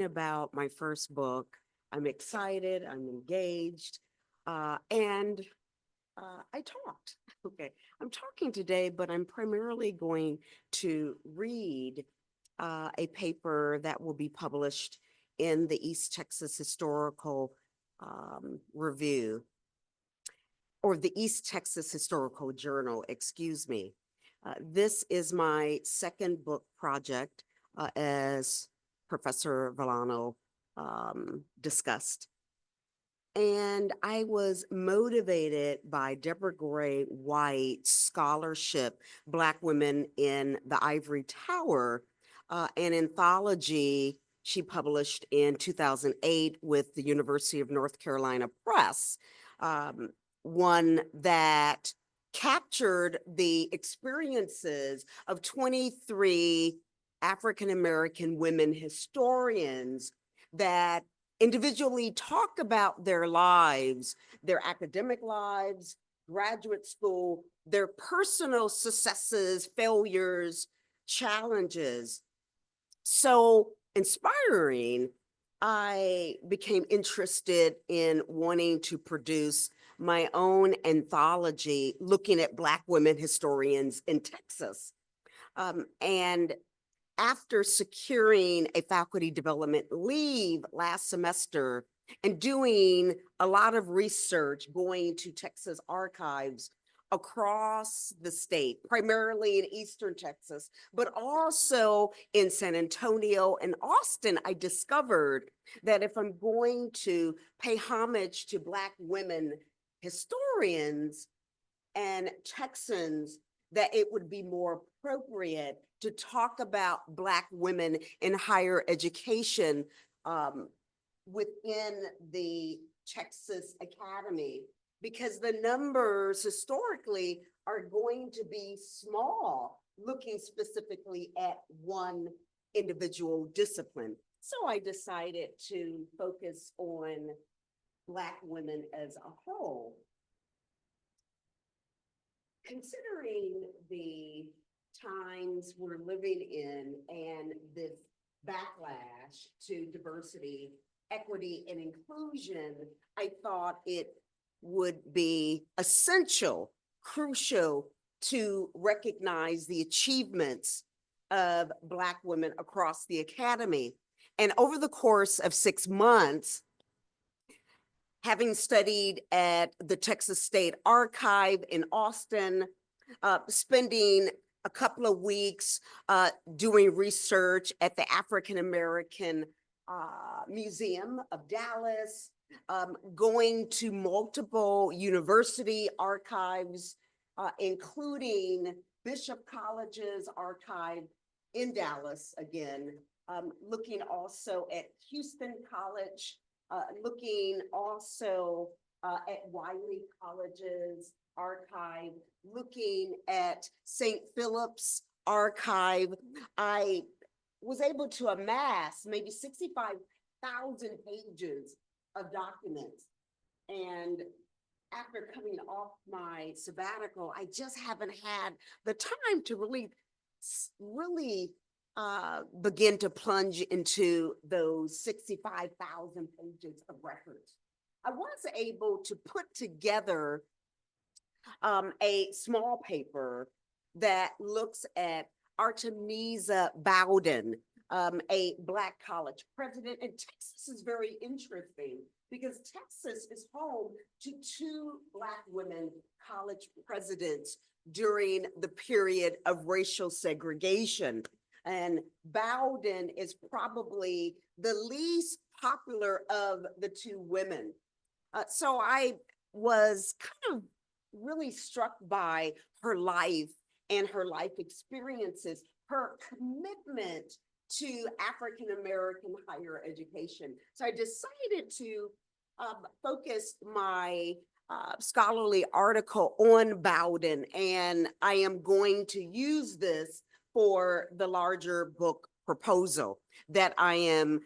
about my first book. I'm excited, I'm engaged, and I talked. Okay, I'm talking today, but I'm primarily going to read a paper that will be published in the East Texas Historical Review, or the East Texas Historical Journal, excuse me. This is my second book project, as Professor Villano discussed. And I was motivated by Deborah Gray White's scholarship, Black Women in the Ivory Tower, an anthology she published in 2008 with the University of North Carolina Press, um, one that captured the experiences of 23 African American women historians that individually talk about their lives, their academic lives, graduate school, their personal successes, failures, challenges. So inspiring, I became interested in wanting to produce my own anthology looking at Black women historians in Texas. And after securing a faculty development leave last semester and doing a lot of research, going to Texas archives across the state, primarily in Eastern Texas, but also in San Antonio and Austin, I discovered that if I'm going to pay homage to Black women historians and Texans, that it would be more appropriate to talk about Black women in higher education within the Texas Academy, because the numbers historically are going to be small, looking specifically at one individual discipline. So I decided to focus on Black women as a whole. Considering the times we're living in and this backlash to diversity, equity, and inclusion, I thought it would be essential, crucial to recognize the achievements of Black women across the academy. And over the course of 6 months, having studied at the Texas State Archive in Austin, spending a couple of weeks doing research at the African American Museum of Dallas, going to multiple university archives, including Bishop College's archive in Dallas again, looking also at Houston College, looking also at Wiley College's archive, looking at St. Philip's archive. I was able to amass maybe 65,000 pages of documents. And after coming off my sabbatical, I just haven't had the time to really begin to plunge into those 65,000 pages of records. I was able to put together a small paper that looks at Artemisa Bowden, a Black college president. And Texas is very interesting because Texas is home to 2 Black women college presidents during the period of racial segregation. And Bowden is probably the least popular of the 2 women. So I was kind of really struck by her life and her life experiences, her commitment to African American higher education. So I decided to focus my scholarly article on Bowden, and I am going to use this for the larger book proposal that I am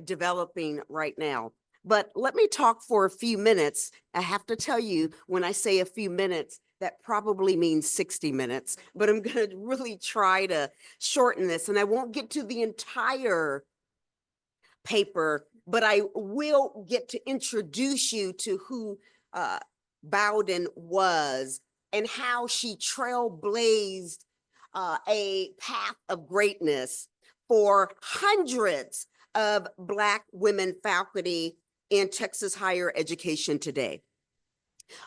developing right now. But let me talk for a few minutes. I have to tell you, when I say a few minutes, that probably means 60 minutes, but I'm going to really try to shorten this, and I won't get to the entire paper, but I will get to introduce you to who Bowden was and how she trailblazed a path of greatness for hundreds of Black women faculty in Texas higher education today.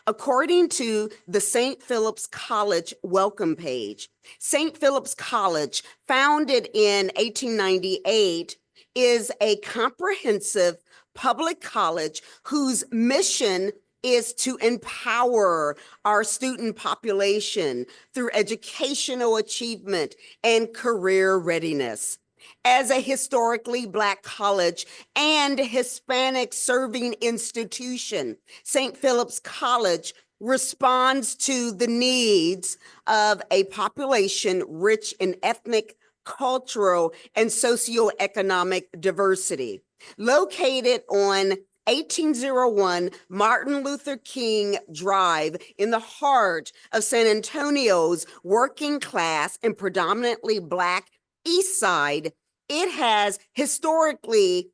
According to the St. Philip's College welcome page, St. Philip's College, founded in 1898, is a comprehensive public college whose mission is to empower our student population through educational achievement and career readiness. As a historically Black college and Hispanic serving institution, St. Philip's College responds to the needs of a population rich in ethnic, cultural, and socioeconomic diversity. Located on 1801 Martin Luther King Drive in the heart of San Antonio's working class and predominantly Black East Side, it has historically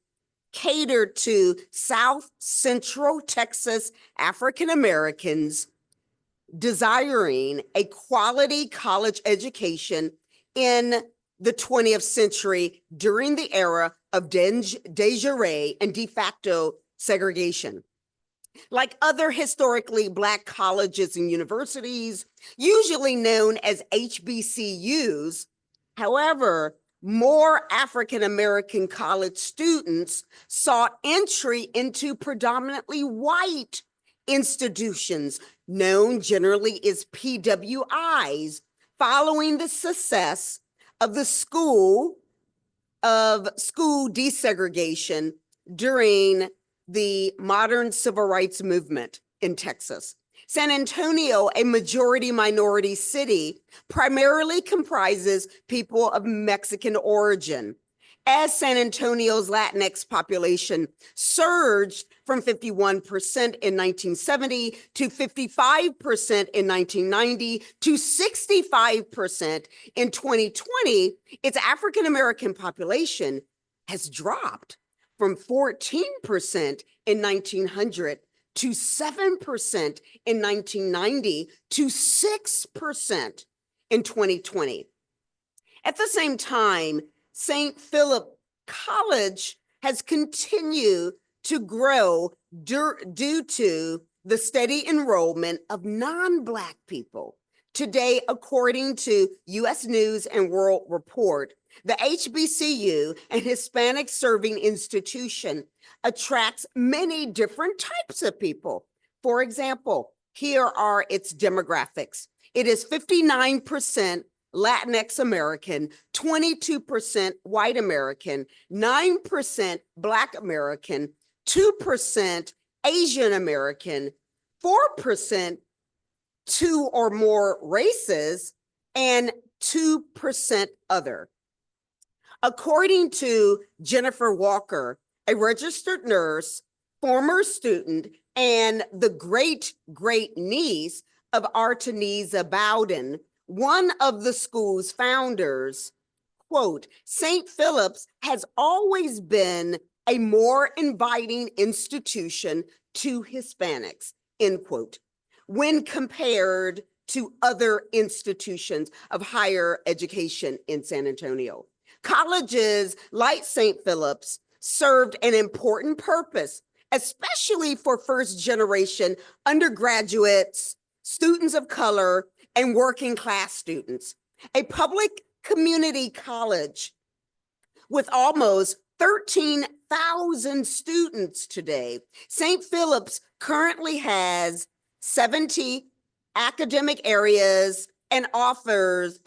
catered to South Central Texas African Americans desiring a quality college education in the 20th century during the era of de jure and de facto segregation. Like other historically Black colleges and universities, usually known as HBCUs, however, more African-American college students sought entry into predominantly white institutions, known generally as PWIs, following the success of the school desegregation during the modern civil rights movement in Texas. San Antonio, a majority minority city, primarily comprises people of Mexican origin. As San Antonio's Latinx population surged from 51% in 1970 to 55% in 1990 to 65% in 2020, its African American population has dropped from 14% in 1900 to 7% in 1990 to 6% in 2020. At the same time, St. Philip College has continued to grow due to the steady enrollment of non-Black people. Today, according to U.S. News and World Report, the HBCU, an Hispanic serving institution, attracts many different types of people. For example, here are its demographics. It is 59% Latinx American, 22% white American, 9% Black American, 2% Asian American, 4% two or more races, and 2% other. According to Jennifer Walker, a registered nurse, former student, and the great niece of Artemisa Bowden, one of the school's founders, quote, St. Philip's has always been a more inviting institution to Hispanics, end quote, when compared to other institutions of higher education in San Antonio. Colleges like St. Philip's served an important purpose, especially for first-generation undergraduates, students of color, and working class students. A public community college with almost 13,000 students today, St. Philip's currently has 70 academic areas and offers,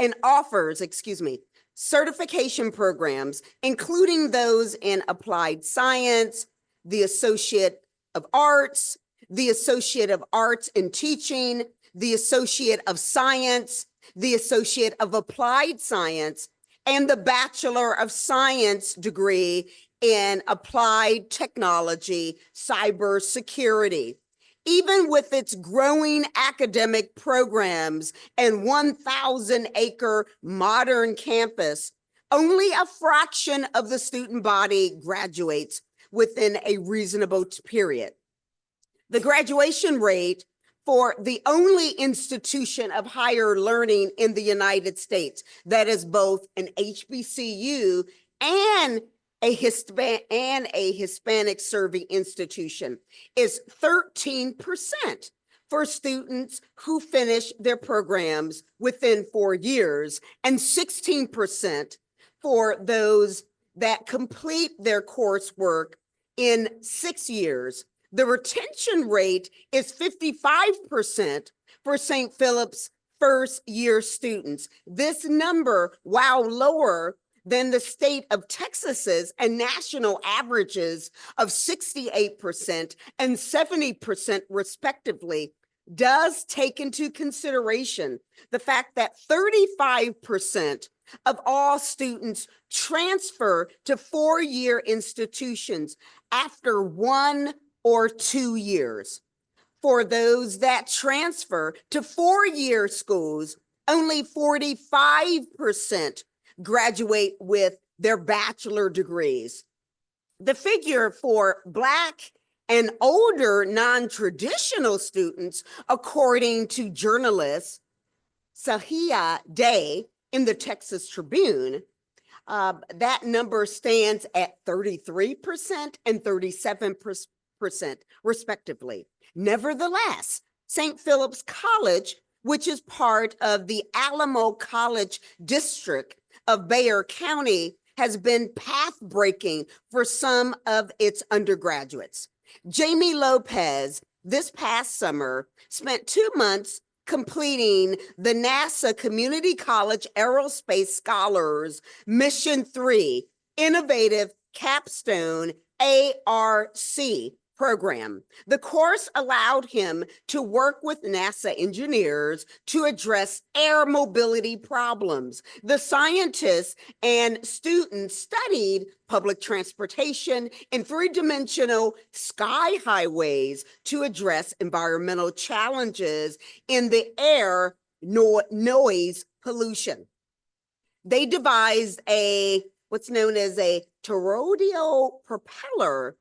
certification programs, including those in applied science, the Associate of Arts, the Associate of Arts in Teaching, the Associate of Science, the Associate of Applied Science, and the Bachelor of Science degree in Applied Technology, Cybersecurity. Even with its growing academic programs and 1,000-acre modern campus, Only a fraction of the student body graduates within a reasonable period. The graduation rate for the only institution of higher learning in the United States that is both an HBCU and a Hispanic serving institution is 13% for students who finish their programs within 4 years, and 16% for those that complete their coursework in 6 years. The retention rate is 55% for St. Philip's first-year students. This number, while lower than the state of Texas's and national averages of 68% and 70% respectively, does take into consideration the fact that 35% of all students transfer to 4-year institutions after 1 or 2 years. For those that transfer to 4-year schools, only 45% graduate with their bachelor degrees. The figure for Black and older non-traditional students, according to journalist Sahia Day in the Texas Tribune, that number stands at 33% and 37% respectively. Nevertheless, St. Philip's College, which is part of the Alamo College District of Bexar County, has been path-breaking for some of its undergraduates. Jamie Lopez, this past summer, spent 2 months completing the NASA Community College Aerospace Scholars Mission 3 Innovative Capstone ARC program. The course allowed him to work with NASA engineers to address air mobility problems. The scientists and students studied public transportation and three-dimensional sky highways to address environmental challenges in the air noise pollution. They devised what's known as a toroidal propeller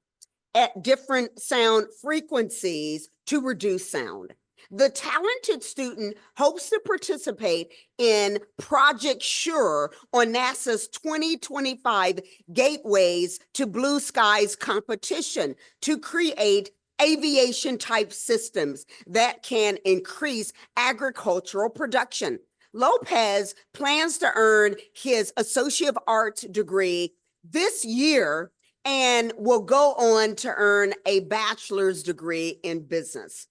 at different sound frequencies to reduce sound. The talented student hopes to participate in Project Sure on NASA's 2025 Gateways to Blue Skies competition to create aviation type systems that can increase agricultural production. Lopez plans to earn his Associate of Arts degree this year and will go on to earn a bachelor's degree in business.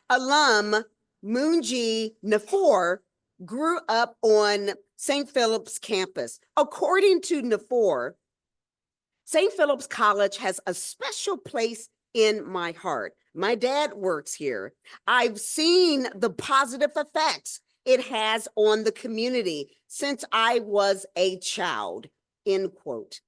Alum Moonji Nafor grew up on St. Philip's campus. According to Nafor, St. Philip's College has a special place in my heart. My dad works here. I've seen the positive effects it has on the community since I was a child, end quote.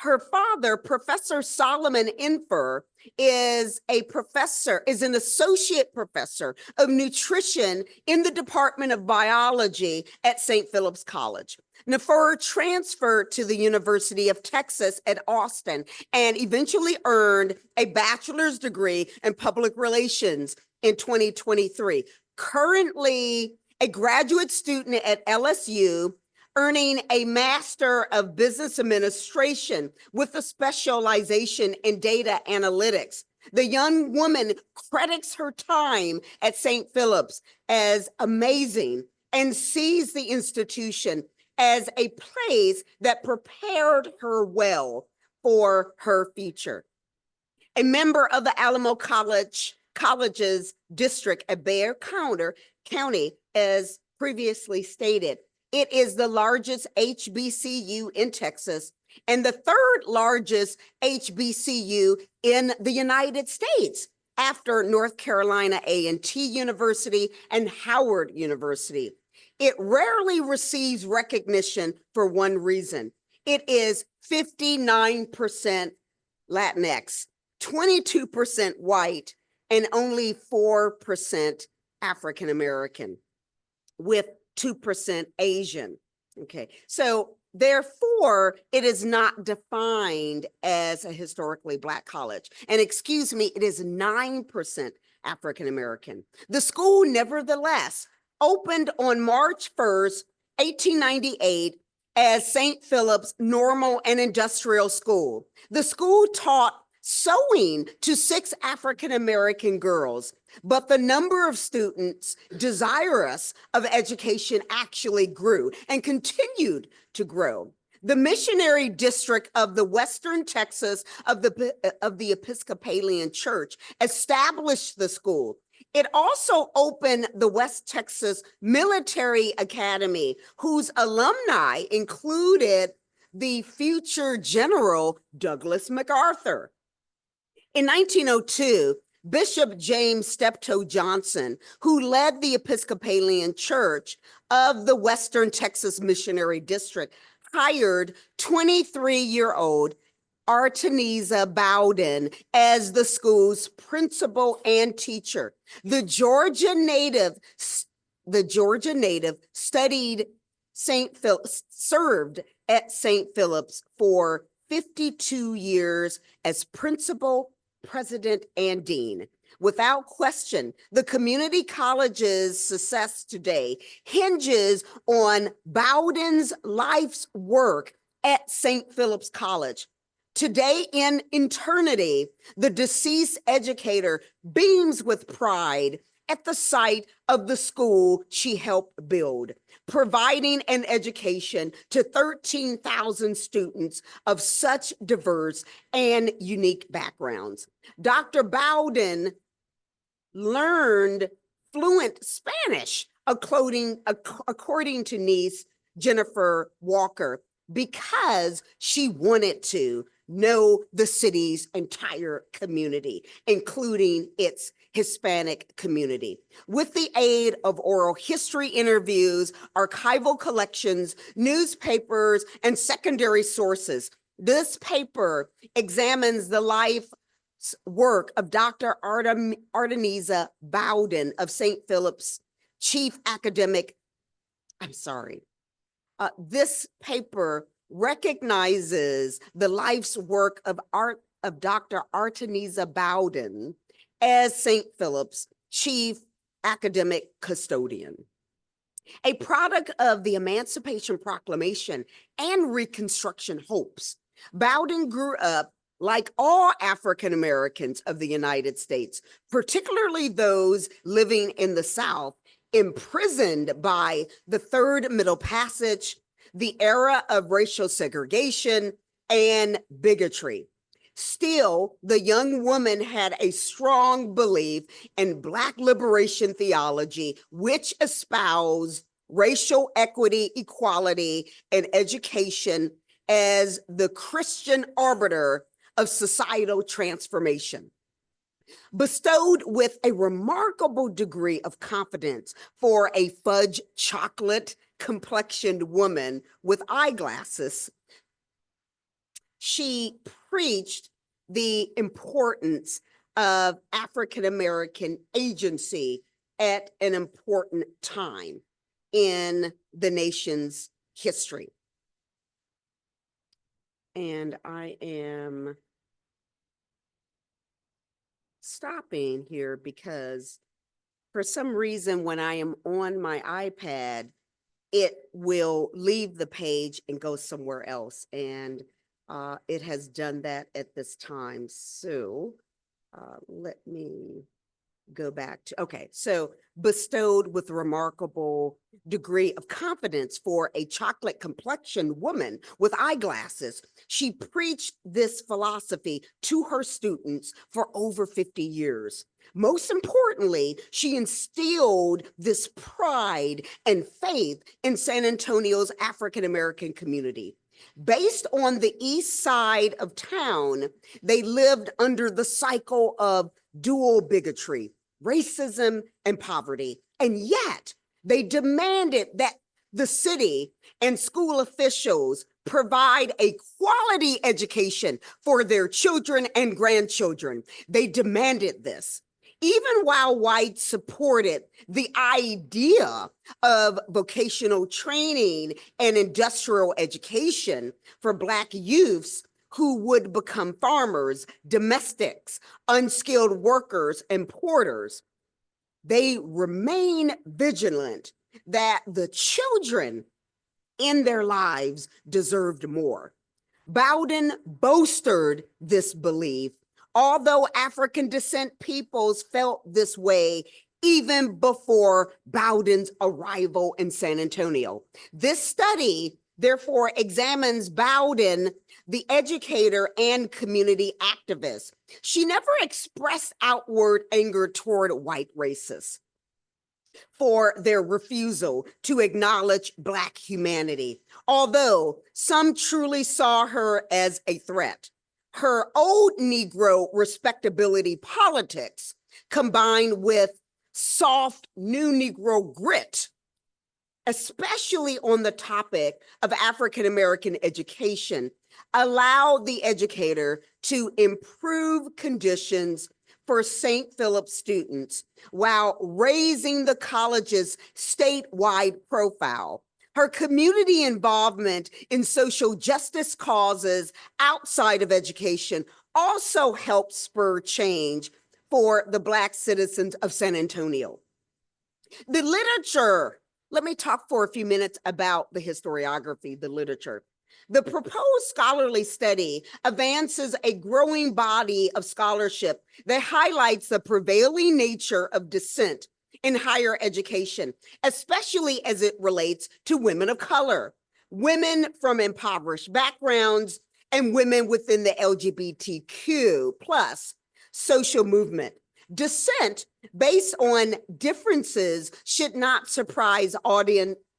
Her father, Professor Solomon Infer, is an associate professor of nutrition in the Department of Biology at St. Philip's College. Nafer transferred to the University of Texas at Austin and eventually earned a bachelor's degree in public relations in 2023. Currently a graduate student at LSU, earning a Master of Business Administration with a specialization in data analytics. The young woman credits her time at St. Philip's as amazing and sees the institution as a place that prepared her well for her future. A member of the Alamo College's district at Bexar County, as previously stated, it is the largest HBCU in Texas and the third largest HBCU in the United States after North Carolina A&T University and Howard University. It rarely receives recognition for one reason. It is 59% Latinx, 22% white, and only 4% African American, with 2% Asian. Okay, so Therefore, it is not defined as a historically Black college. And excuse me, it is 9% African American. The school, nevertheless, opened on March 1st, 1898, as St. Philip's Normal and Industrial School. The school taught sewing to 6 African American girls, but the number of students desirous of education actually grew and continued to grow. The missionary district of the Western Texas of the Episcopalian Church established the school. It also opened the West Texas Military Academy, whose alumni included the future General Douglas MacArthur. In 1902, Bishop James Steptoe Johnson, who led the Episcopalian Church of the Western Texas Missionary District, hired 23-year-old Artemisa Bowden as the school's principal and teacher. The Georgia native studied served at St. Philip's for 52 years as principal, president, and dean. Without question, the community college's success today hinges on Bowden's life's work at St. Philip's College. Today in eternity, the deceased educator beams with pride at the sight of the school she helped build, providing an education to 13,000 students of such diverse and unique backgrounds. Dr. Bowden learned fluent Spanish, according to niece Jennifer Walker, because she wanted to know the city's entire community, including its Hispanic community. With the aid of oral history interviews, archival collections, newspapers, and secondary sources, this paper examines the life work of Dr. Artemisa Bowden of St. Philip's chief academic. This paper recognizes the life's work of Dr. Artemisa Bowden as St. Philip's chief academic custodian. A product of the Emancipation Proclamation and Reconstruction hopes, Bowden grew up like all African Americans of the United States, particularly those living in the South, imprisoned by the Third Middle Passage, the era of racial segregation and bigotry. Still, the young woman had a strong belief in Black liberation theology, which espoused racial equity, equality, and education as the Christian arbiter of societal transformation. Bestowed with a remarkable degree of confidence for a fudge chocolate complexioned woman with eyeglasses, she preached the importance of African American agency at an important time in the nation's history. And I am stopping here because for some reason, when I am on my iPad, it will leave the page and go somewhere else. And it has done that at this time. So let me go back to, okay. So bestowed with a remarkable degree of confidence for a chocolate complexioned woman with eyeglasses, she preached this philosophy to her students for over 50 years. Most importantly, she instilled this pride and faith in San Antonio's African American community. Based on the east side of town, they lived under the cycle of dual bigotry, racism, and poverty. And yet they demanded that the city and school officials provide a quality education for their children and grandchildren. They demanded this. Even while whites supported the idea of vocational training and industrial education for Black youths who would become farmers, domestics, unskilled workers, and porters, they remain vigilant that the children in their lives deserved more. Bowden bolstered this belief, although African descent peoples felt this way even before Bowden's arrival in San Antonio. This study, therefore, examines Bowden, the educator and community activist. She never expressed outward anger toward white racists for their refusal to acknowledge Black humanity, although some truly saw her as a threat. Her old Negro respectability politics, combined with soft new Negro grit, especially on the topic of African-American education, allowed the educator to improve conditions for St. Philip students while raising the college's statewide profile. Her community involvement in social justice causes outside of education also helped spur change for the Black citizens of San Antonio. The literature, let me talk for a few minutes about the historiography, the literature. The proposed scholarly study advances a growing body of scholarship that highlights the prevailing nature of dissent in higher education, especially as it relates to women of color, women from impoverished backgrounds, and women within the LGBTQ plus social movement. Dissent based on differences should not surprise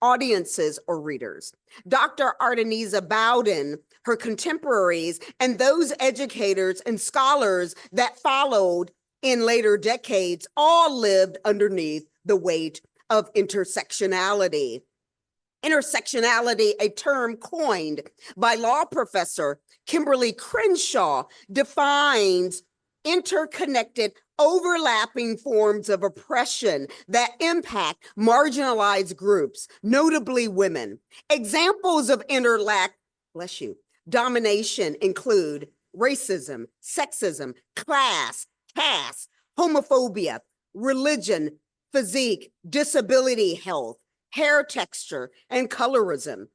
audiences or readers. Dr. Artemisa Bowden, her contemporaries, and those educators and scholars that followed in later decades all lived underneath the weight of intersectionality. Intersectionality, a term coined by law professor Kimberly Crenshaw, defines interconnected, overlapping forms of oppression that impact marginalized groups, notably women. Examples of domination include racism, sexism, class, caste, homophobia, religion, physique, disability health, hair texture, and colorism.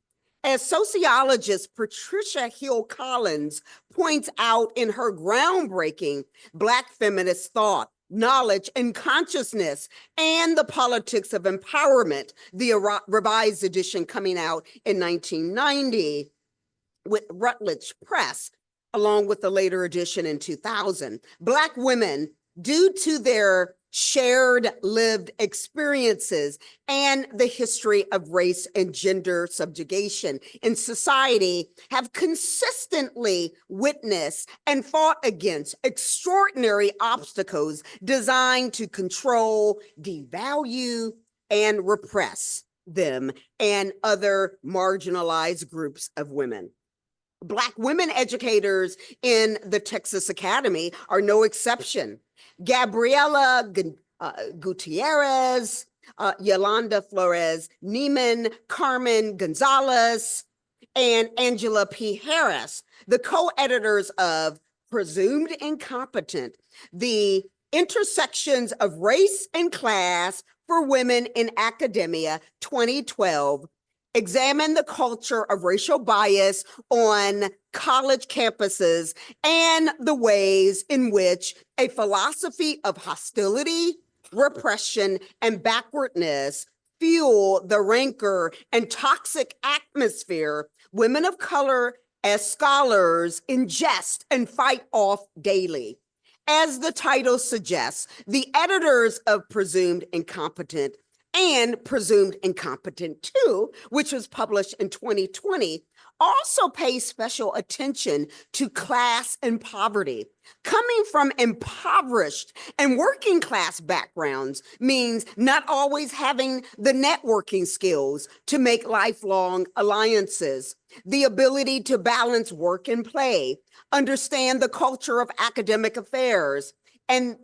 As sociologist Patricia Hill Collins points out in her groundbreaking Black feminist thought, knowledge, and consciousness, and the politics of empowerment, the revised edition coming out in 1990 with Routledge Press, along with the later edition in 2000, Black women, due to their shared lived experiences and the history of race and gender subjugation in society, have consistently witnessed and fought against extraordinary obstacles designed to control, devalue, and repress them and other marginalized groups of women. Black women educators in the Texas Academy are no exception. Gabriela Gutierrez, Yolanda Flores Neiman, Carmen Gonzalez, and Angela P. Harris, the co-editors of Presumed Incompetent, the Intersections of Race and Class for Women in Academia, 2012, examine the culture of racial bias on college campuses and the ways in which a philosophy of hostility, repression, and backwardness fuel the rancor and toxic atmosphere women of color as scholars ingest and fight off daily. As the title suggests, the editors of Presumed Incompetent and Presumed Incompetent 2, which was published in 2020, also pay special attention to class and poverty. Coming from impoverished and working class backgrounds means not always having the networking skills to make lifelong alliances, the ability to balance work and play, understand the culture of academic affairs, and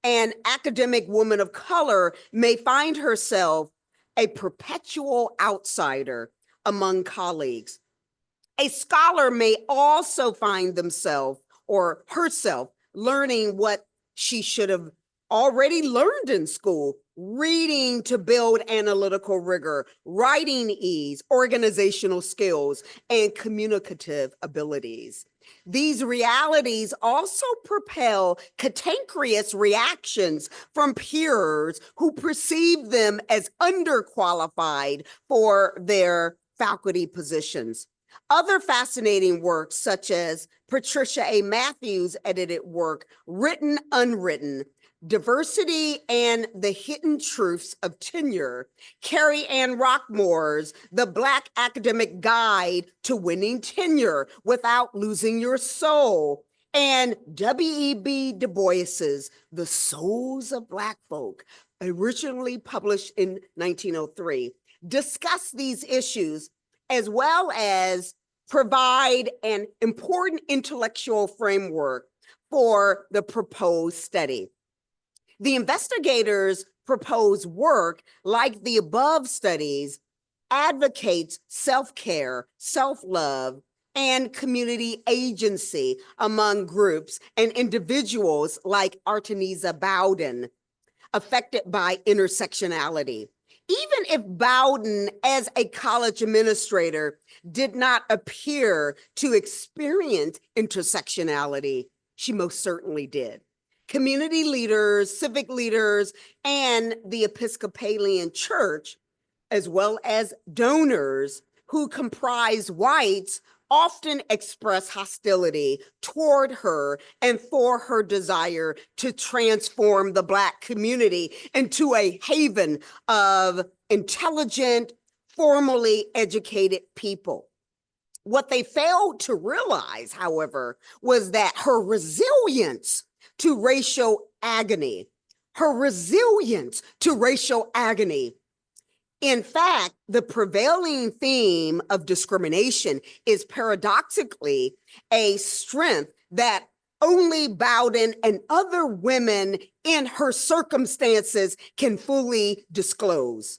an academic woman of color may find herself a perpetual outsider among colleagues. A scholar may also find themselves or herself learning what she should have already learned in school, reading to build analytical rigor, writing ease, organizational skills, and communicative abilities. These realities also propel cantankerous reactions from peers who perceive them as underqualified for their faculty positions. Other fascinating works, such as Patricia A. Matthews' edited work, Written Unwritten, Diversity and the Hidden Truths of Tenure, Carrie Ann Rockmore's The Black Academic Guide to Winning Tenure Without Losing Your Soul, and W.E.B. Du Bois's The Souls of Black Folk, originally published in 1903, discuss these issues as well as provide an important intellectual framework for the proposed study. The investigators' proposed work, like the above studies, advocates self-care, self-love, and community agency among groups and individuals like Artemisa Bowden, affected by intersectionality. Even if Bowden, as a college administrator, did not appear to experience intersectionality, she most certainly did. Community leaders, civic leaders, and the Episcopalian Church, as well as donors who comprise whites, often express hostility toward her and for her desire to transform the Black community into a haven of intelligent, formally educated people. What they failed to realize, however, was that her resilience to racial agony, in fact, the prevailing theme of discrimination is paradoxically a strength that only Bowden and other women in her circumstances can fully disclose.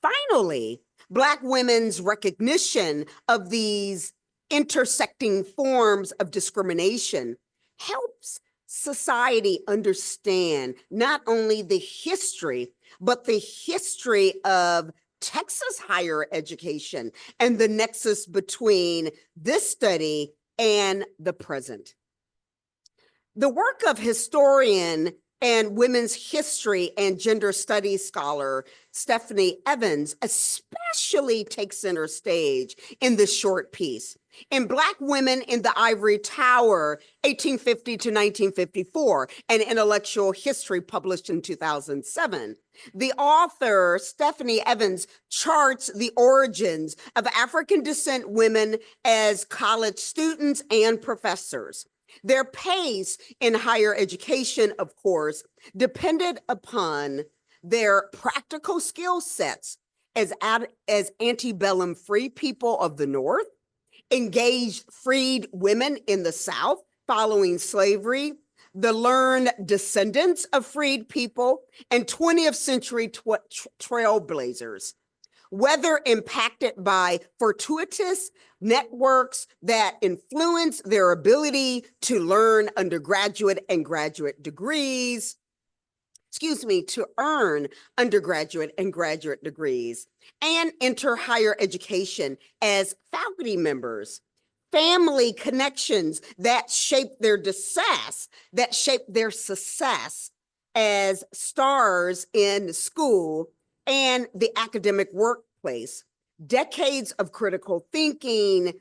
Finally, Black women's recognition of these intersecting forms of discrimination helps society understand not only the history, but the history of Texas higher education and the nexus between this study and the present. The work of historian and women's history and gender studies scholar Stephanie Evans especially takes center stage in this short piece. In Black Women in the Ivory Tower, 1850 to 1954, an intellectual history published in 2007, the author, Stephanie Evans, charts the origins of African descent women as college students and professors. Their pace in higher education, of course, depended upon their practical skill sets as antebellum free people of the North, engaged freed women in the South following slavery, the learned descendants of freed people, and 20th century trailblazers. Whether impacted by fortuitous networks that influence their ability to learn undergraduate and graduate degrees, to earn undergraduate and graduate degrees, and enter higher education as faculty members, family connections that shape their success as stars in school and the academic workplace, decades of critical thinking,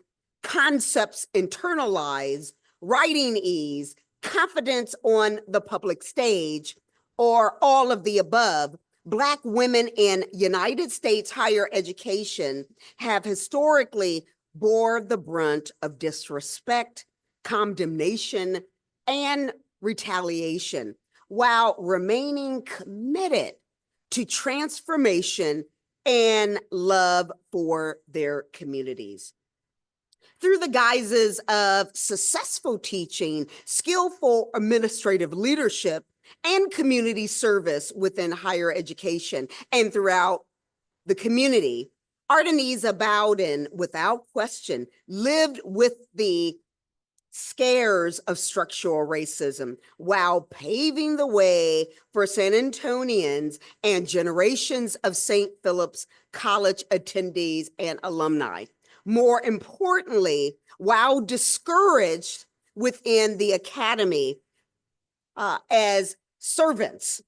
concepts internalized, writing ease, confidence on the public stage, or all of the above, Black women in United States higher education have historically bore the brunt of disrespect, condemnation, and retaliation, while remaining committed to transformation and love for their communities. Through the guises of successful teaching, skillful administrative leadership, and community service within higher education and throughout the community. Artemisa Bowden, without question, lived with the scares of structural racism while paving the way for San Antonians and generations of St. Philip's College attendees and alumni. More importantly, while discouraged within the academy as servants,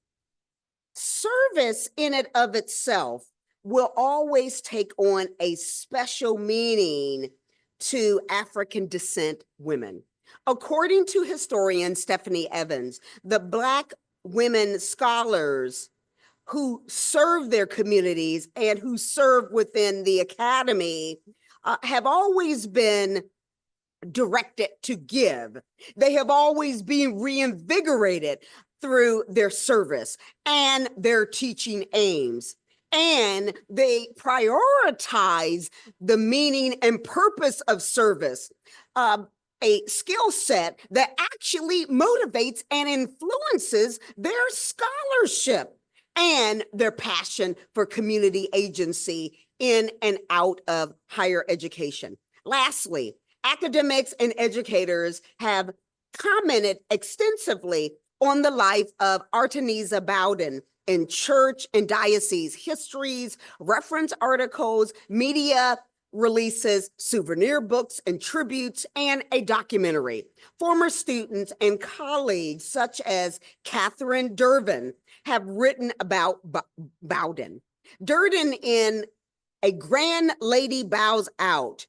service in and of itself will always take on a special meaning to African descent women. According to historian Stephanie Evans, the Black women scholars who serve their communities and who serve within the academy have always been directed to give. They have always been reinvigorated through their service and their teaching aims. And they prioritize the meaning and purpose of service, a skill set that actually motivates and influences their scholarship and their passion for community agency in and out of higher education. Lastly, academics and educators have commented extensively on the life of Artemisa Bowden in church and diocese histories, reference articles, media releases, souvenir books and tributes, and a documentary. Former students and colleagues such as Catherine Durbin have written about Bowden. Durden in A Grand Lady Bows Out,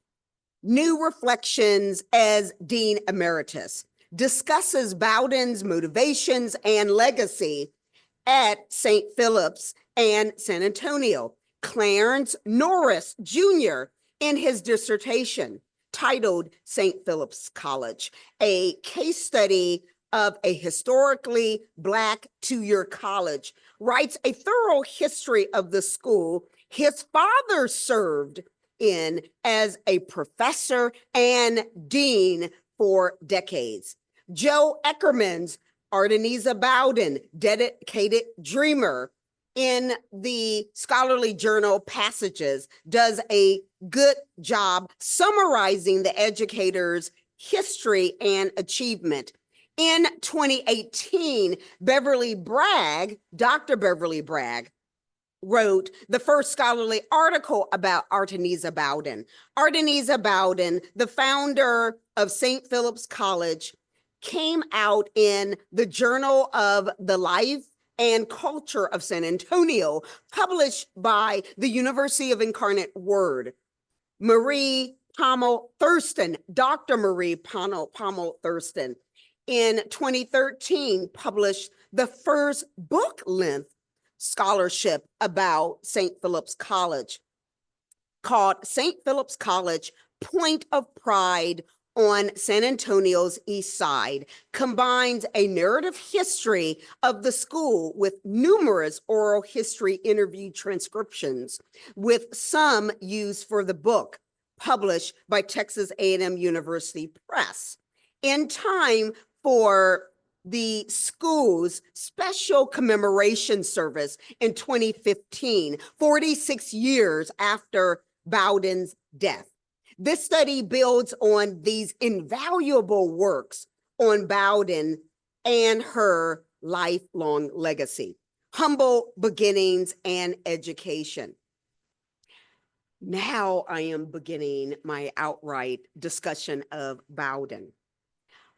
New Reflections as Dean Emeritus, discusses Bowden's motivations and legacy at St. Philip's and San Antonio. Clarence Norris Jr. in his dissertation titled St. Philip's College, a case study of a historically Black two-year college, writes a thorough history of the school his father served in as a professor and dean for decades. Joe Eckerman's Artemisa Bowden, Dedicated Dreamer, in the scholarly journal Passages, does a good job summarizing the educator's history and achievement. In 2018, Dr. Beverly Bragg, wrote the first scholarly article about Artemisa Bowden. Artemisa Bowden, the founder of St. Philip's College, came out in the Journal of the Life and Culture of San Antonio, published by the University of Incarnate Word. Marie Pommel Thurston, Dr. Marie Pommel Thurston, in 2013, published the first book-length scholarship about St. Philip's College called St. Philip's College, Point of Pride on San Antonio's East Side, combines a narrative history of the school with numerous oral history interview transcriptions, with some used for the book, published by Texas A&M University Press. In time for the school's special commemoration service in 2015, 46 years after Bowden's death. This study builds on these invaluable works on Bowden and her lifelong legacy, humble beginnings and education. Now I am beginning my outright discussion of Bowden.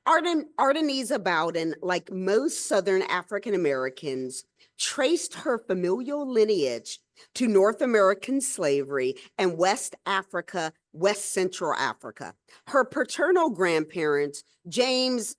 Artemisa Bowden, like most Southern African Americans, traced her familial lineage to North American slavery and West Central Africa. Her paternal grandparents, James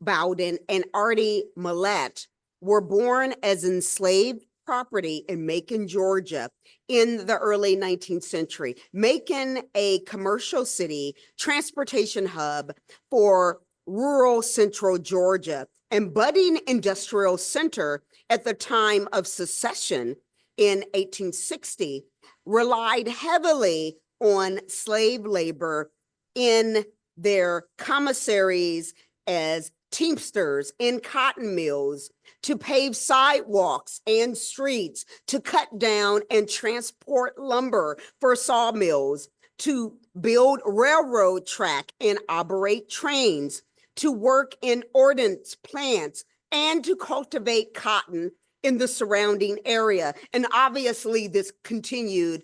Bowden and Artie Millett, were born as enslaved property in Macon, Georgia in the early 19th century. Macon, a commercial city, transportation hub for rural central Georgia, and budding industrial center at the time of secession in 1860, relied heavily on slave labor in their commissaries as teamsters in cotton mills, to pave sidewalks and streets, to cut down and transport lumber for sawmills, to build railroad track and operate trains, to work in ordnance plants, and to cultivate cotton in the surrounding area. And obviously, this continued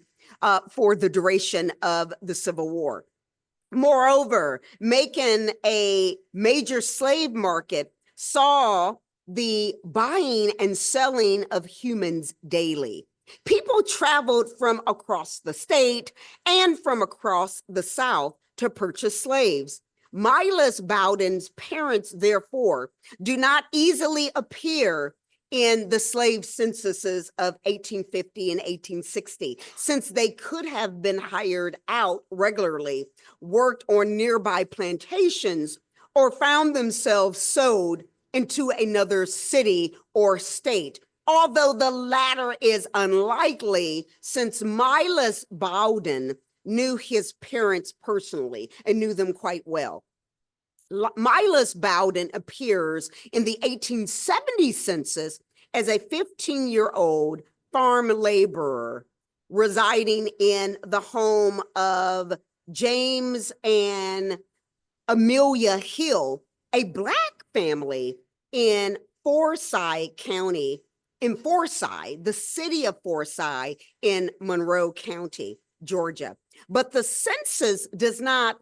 for the duration of the Civil War. Moreover, Macon, a major slave market, saw the buying and selling of humans daily. People traveled from across the state and from across the South to purchase slaves. Milas Bowden's parents, therefore, do not easily appear in the slave censuses of 1850 and 1860, since they could have been hired out regularly, worked on nearby plantations, or found themselves sold into another city or state, although the latter is unlikely, since Milas Bowden knew his parents personally and knew them quite well. Milas Bowden appears in the 1870 census as a 15-year-old farm laborer residing in the home of James and Amelia Hill, a Black family in Forsyth County, the city of Forsyth in Monroe County, Georgia. But the census does not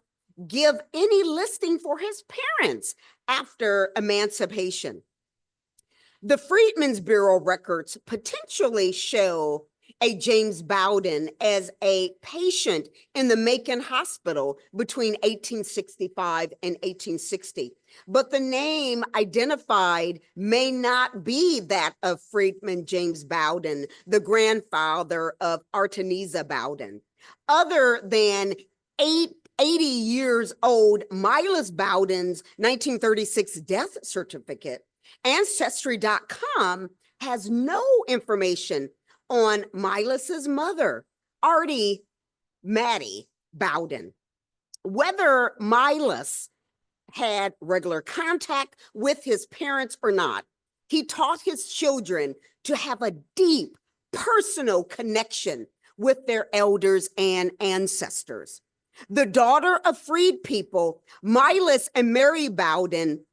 give any listing for his parents after emancipation. The Freedmen's Bureau records potentially show a James Bowden as a patient in the Macon Hospital between 1865 and 1860. But the name identified may not be that of Freedman James Bowden, the grandfather of Artemisa Bowden. Other than 80 years old Milas Bowden's 1936 death certificate, Ancestry.com has no information on Milas's mother, Maddie Bowden. Whether Milas had regular contact with his parents or not, he taught his children to have a deep personal connection with their elders and ancestors. The daughter of freed people, Milas and Mary Bowden,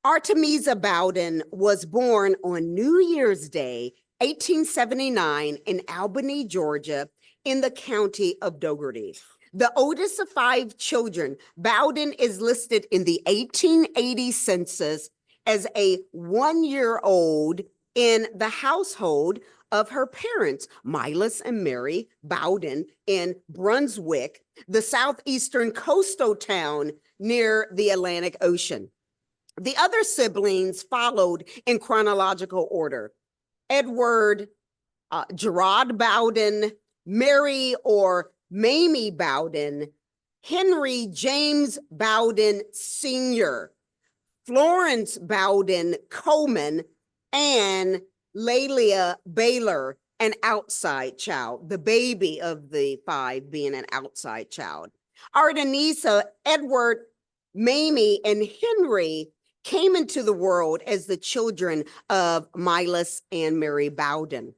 Artemisa Bowden was born on New Year's Day, 1879 in Albany, Georgia, in the county of Dougherty. The oldest of 5 children, Bowden is listed in the 1880 census as a 1-year-old in the household of her parents, Milas and Mary Bowden, in Brunswick, the southeastern coastal town near the Atlantic Ocean. The other siblings followed in chronological order: Edward Gerard Bowden, Mary or Mamie Bowden, Henry James Bowden Sr., Florence Bowden Coleman, and Lelia Baylor, an outside child, the baby of the 5 being an outside child. Artemisa, Edward, Mamie, and Henry came into the world as the children of Milas and Mary Bowden.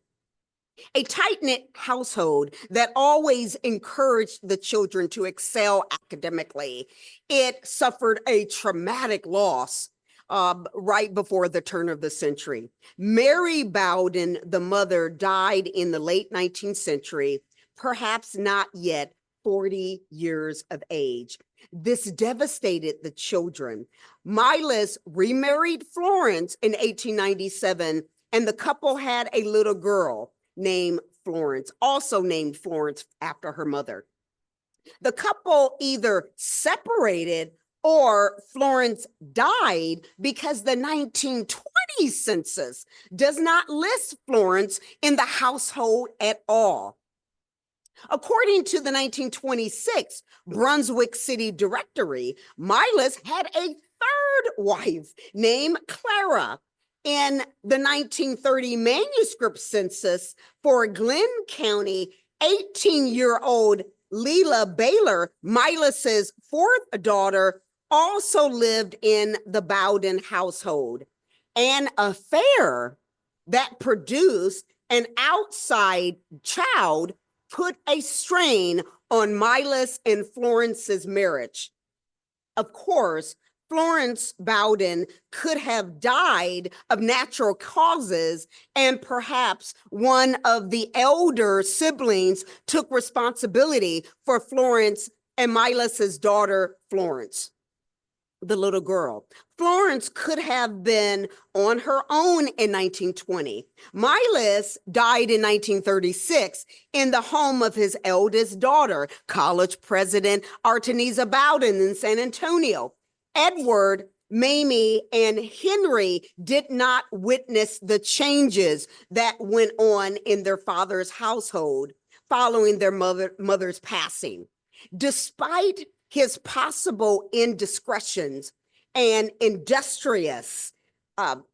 A tight-knit household that always encouraged the children to excel academically. It suffered a traumatic loss right before the turn of the century. Mary Bowden, the mother, died in the late 19th century, perhaps not yet 40 years of age. This devastated the children. Milas remarried Florence in 1897, and the couple had a little girl named Florence, also named Florence after her mother. The couple either separated or Florence died because the 1920 census does not list Florence in the household at all. According to the 1926 Brunswick City Directory, Milas had a 3rd wife named Clara. In the 1930 manuscript census for Glenn County, 18-year-old Leila Baylor, Milas's 4th daughter, also lived in the Bowden household, an affair that produced an outside child put a strain on Milas and Florence's marriage. Of course, Florence Bowden could have died of natural causes, and perhaps one of the elder siblings took responsibility for Florence and Milas's daughter, Florence, the little girl. Florence could have been on her own in 1920. Milas died in 1936 in the home of his eldest daughter, college president Artemisa Bowden in San Antonio. Edward, Mamie, and Henry did not witness the changes that went on in their father's household following their mother's passing. Despite his possible indiscretions and industrious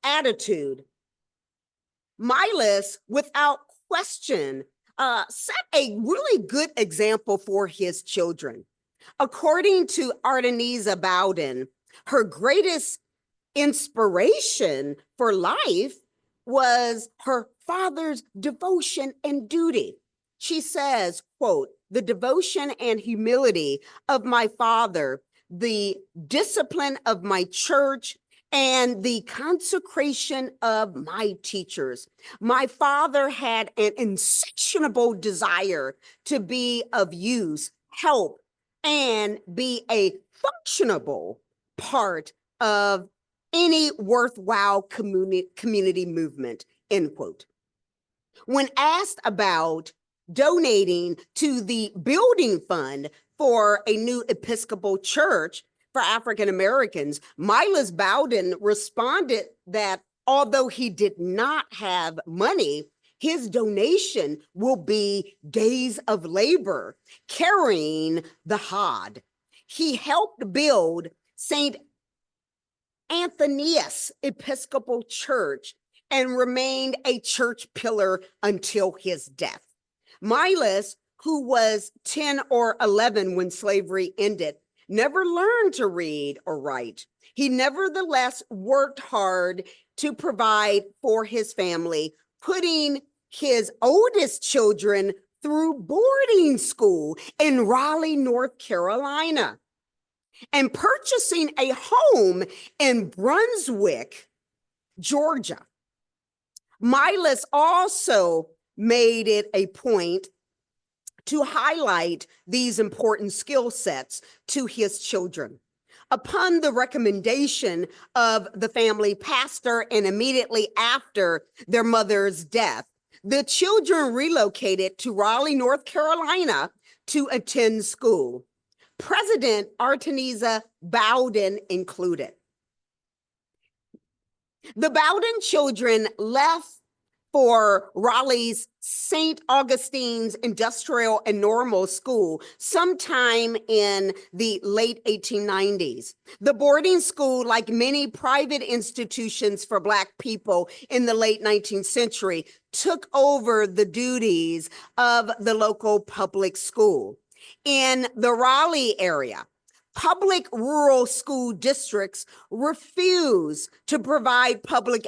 attitude, Milas, without question, set a really good example for his children. According to Artemisa Bowden, her greatest inspiration for life was her father's devotion and duty. She says, quote, "The devotion and humility of my father, the discipline of my church, and the consecration of my teachers. My father had an insatiable desire to be of use, help, and be a functionable part of any worthwhile community movement," end quote. When asked about donating to the building fund for a new Episcopal church for African Americans, Milas Bowden responded that although he did not have money, his donation will be days of labor carrying the hod. He helped build St. Anthony's Episcopal Church and remained a church pillar until his death. Milas, who was 10 or 11 when slavery ended, never learned to read or write. He nevertheless worked hard to provide for his family, putting his oldest children through boarding school in Raleigh, North Carolina, and purchasing a home in Brunswick, Georgia. Milas also made it a point to highlight these important skill sets to his children. Upon the recommendation of the family pastor and immediately after their mother's death, the children relocated to Raleigh, North Carolina to attend school. President Artemisa Bowden included. The Bowden children left for Raleigh's St. Augustine's Industrial and Normal School sometime in the late 1890s. The boarding school, like many private institutions for Black people in the late 19th century, took over the duties of the local public school. In the Raleigh area, public rural school districts refuse to provide public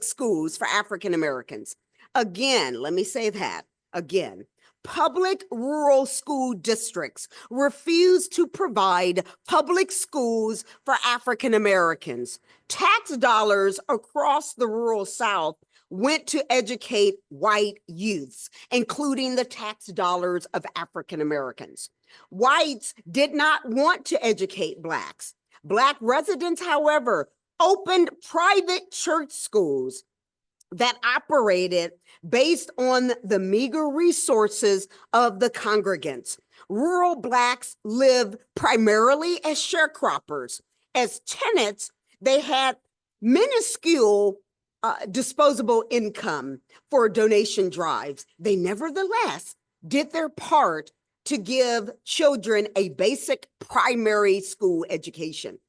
schools for African Americans. Again, let me say that again. Public rural school districts refuse to provide public schools for African Americans. Tax dollars across the rural South went to educate white youths, including the tax dollars of African Americans. Whites did not want to educate Blacks. Black residents, however, opened private church schools that operated based on the meager resources of the congregants. Rural Blacks lived primarily as sharecroppers. As tenants, they had minuscule disposable income for donation drives. They nevertheless did their part to give children a basic primary school education.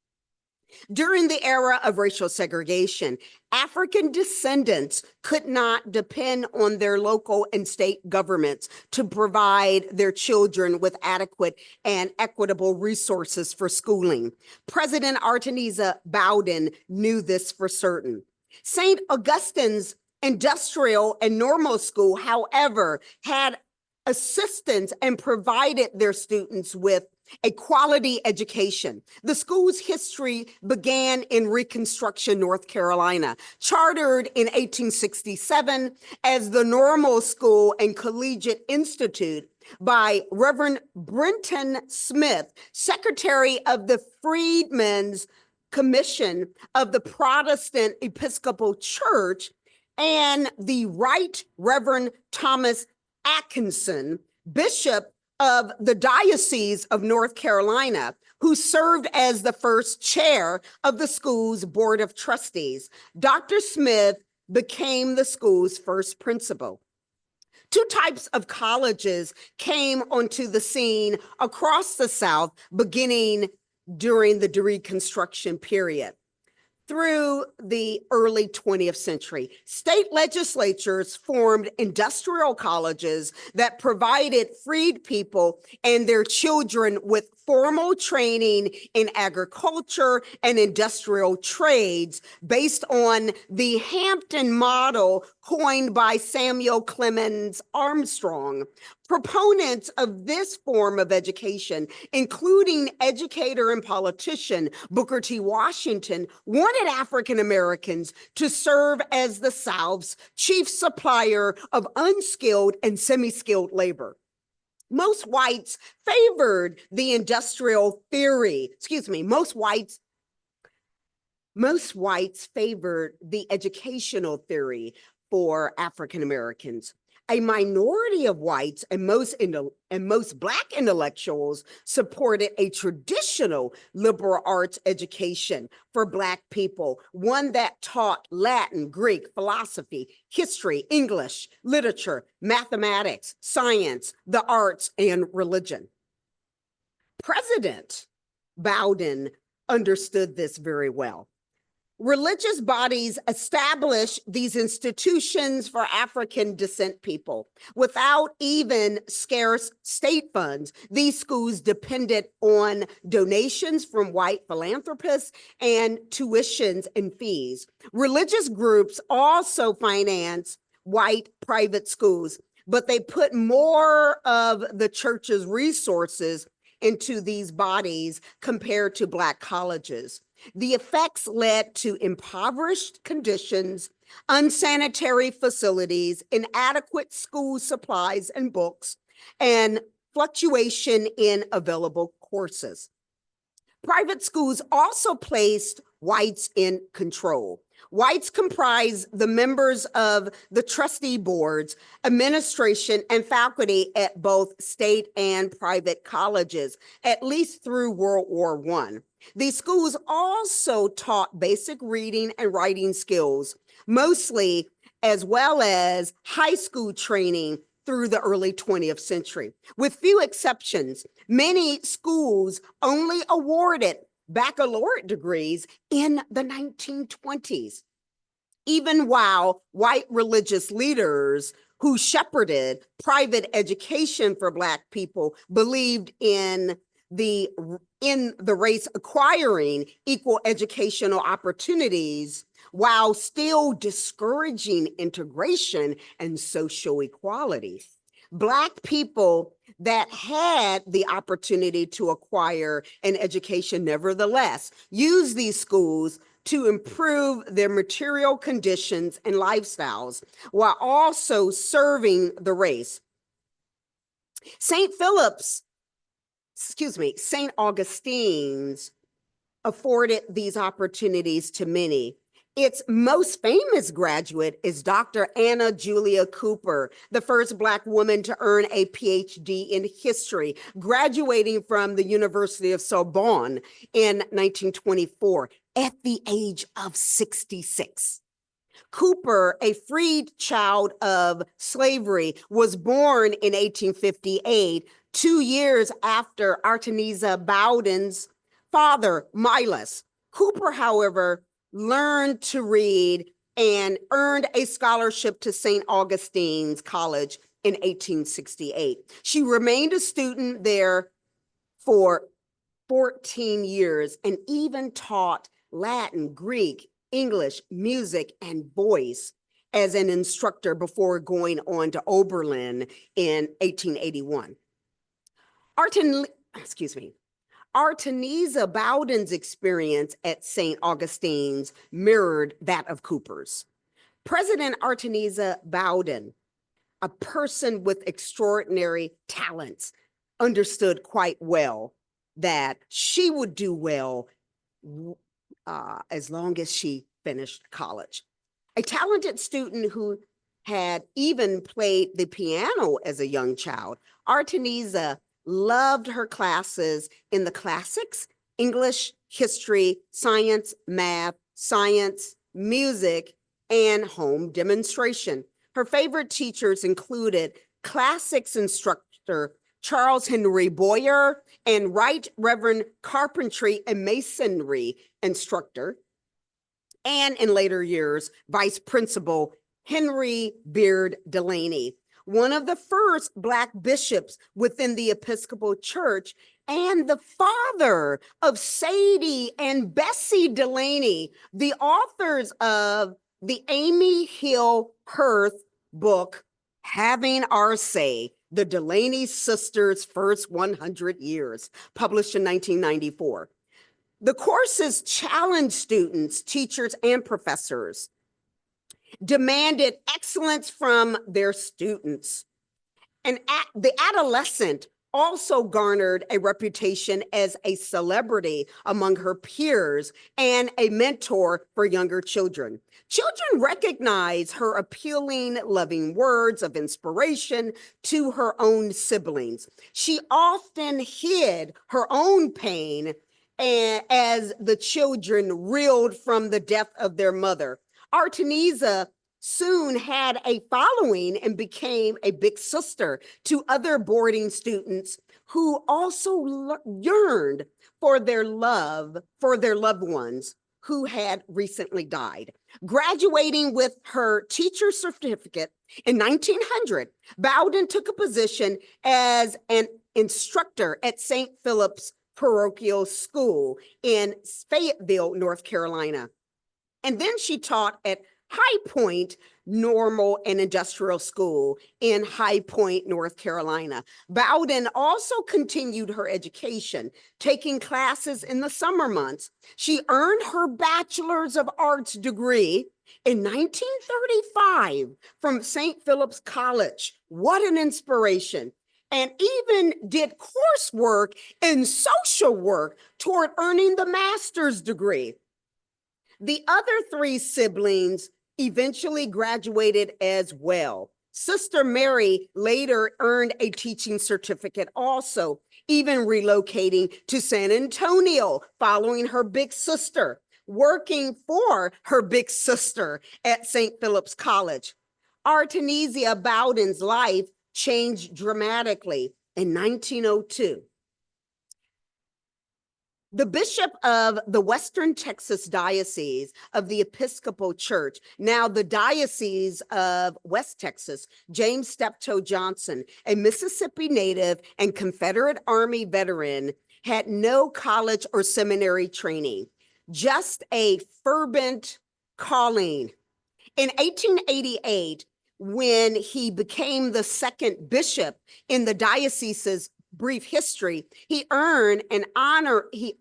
During the era of racial segregation, African descendants could not depend on their local and state governments to provide their children with adequate and equitable resources for schooling. President Artemisa Bowden knew this for certain. St. Augustine's Industrial and Normal School, however, had assistance and provided their students with a quality education. The school's history began in Reconstruction, North Carolina, chartered in 1867 as the Normal School and Collegiate Institute by Reverend Brenton Smith, Secretary of the Freedmen's Commission of the Protestant Episcopal Church, and the Right Reverend Thomas Atkinson, Bishop of the Diocese of North Carolina, who served as the first chair of the school's Board of Trustees. Dr. Smith became the school's first principal. Two types of colleges came onto the scene across the South beginning during the Reconstruction period. Through the early 20th century, state legislatures formed industrial colleges that provided freed people and their children with formal training in agriculture and industrial trades based on the Hampton model coined by Samuel Clemens Armstrong. Proponents of this form of education, including educator and politician Booker T. Washington, wanted African Americans to serve as the South's chief supplier of unskilled and semi-skilled labor. Most whites favored the industrial theory, most whites favored the educational theory for African Americans. A minority of whites and most Black intellectuals supported a traditional liberal arts education for Black people, one that taught Latin, Greek, philosophy, history, English, literature, mathematics, science, the arts, and religion. President Bowden understood this very well. Religious bodies established these institutions for African descent people. Without even scarce state funds, these schools depended on donations from white philanthropists and tuitions and fees. Religious groups also finance white private schools, but they put more of the church's resources into these bodies compared to Black colleges. The effects led to impoverished conditions, unsanitary facilities, inadequate school supplies and books, and fluctuation in available courses. Private schools also placed whites in control. Whites comprise the members of the trustee boards, administration, and faculty at both state and private colleges, at least through World War I. These schools also taught basic reading and writing skills, mostly, as well as high school training through the early 20th century. With few exceptions, many schools only awarded baccalaureate degrees in the 1920s, even while white religious leaders who shepherded private education for Black people believed in the race acquiring equal educational opportunities while still discouraging integration and social equality. Black people that had the opportunity to acquire an education nevertheless used these schools to improve their material conditions and lifestyles while also serving the race. St. Augustine's afforded these opportunities to many. Its most famous graduate is Dr. Anna Julia Cooper, the first Black woman to earn a PhD in history, graduating from the University of Sorbonne in 1924 at the age of 66. Cooper, a freed child of slavery, was born in 1858, 2 years after Artemisa Bowden's father, Milas. Cooper, however, learned to read and earned a scholarship to St. Augustine's College in 1868. She remained a student there for 14 years and even taught Latin, Greek, English, music, and voice as an instructor before going on to Oberlin in 1881. Artemisa Bowden's experience at St. Augustine's mirrored that of Cooper's. President Artemisa Bowden, a person with extraordinary talents, understood quite well that she would do well as long as she finished college. A talented student who had even played the piano as a young child, Artemisa loved her classes in the classics, English, history, science, math, science, music, and home demonstration. Her favorite teachers included classics instructor Charles Henry Boyer and Right Reverend carpentry and masonry instructor, and in later years, Vice Principal Henry Beard Delaney, one of the first Black bishops within the Episcopal Church and the father of Sadie and Bessie Delaney, the authors of the Amy Hill Hearth book, Having Our Say, The Delaney Sisters' First 100 Years, published in 1994. The courses challenged students, teachers, and professors, demanded excellence from their students. And the adolescent also garnered a reputation as a celebrity among her peers and a mentor for younger children. Children recognize her appealing, loving words of inspiration to her own siblings. She often hid her own pain as the children reeled from the death of their mother. Artemisa soon had a following and became a big sister to other boarding students who also yearned for their loved ones who had recently died. Graduating with her teacher certificate in 1900, Bowden took a position as an instructor at St. Philip's Parochial School in Fayetteville, North Carolina. And then she taught at High Point Normal and Industrial School in High Point, North Carolina. Bowden also continued her education, taking classes in the summer months. She earned her Bachelor's of Arts degree in 1935 from St. Philip's College. What an inspiration. And even did coursework in social work toward earning the master's degree. The other three siblings eventually graduated as well. Sister Mary later earned a teaching certificate also, even relocating to San Antonio following her big sister, working for her big sister at St. Philip's College. Artemisa Bowden's life changed dramatically in 1902. The bishop of the Western Texas Diocese of the Episcopal Church, now the Diocese of West Texas, James Steptoe Johnson, a Mississippi native and Confederate Army veteran, had no college or seminary training, just a fervent calling. In 1888, when he became the second bishop in the diocese's brief history, he earned an honorary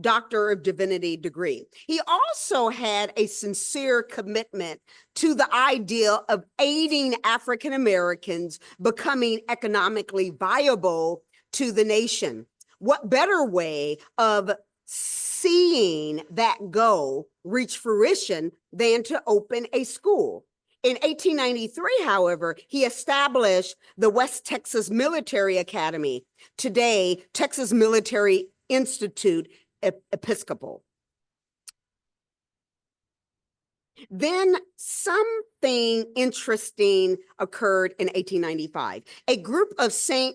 Doctor of Divinity degree. He also had a sincere commitment to the idea of aiding African Americans becoming economically viable to the nation. What better way of seeing that goal reach fruition than to open a school? In 1893, however, he established the West Texas Military Academy, today Texas Military Institute Episcopal. Then something interesting occurred in 1895. A group of St.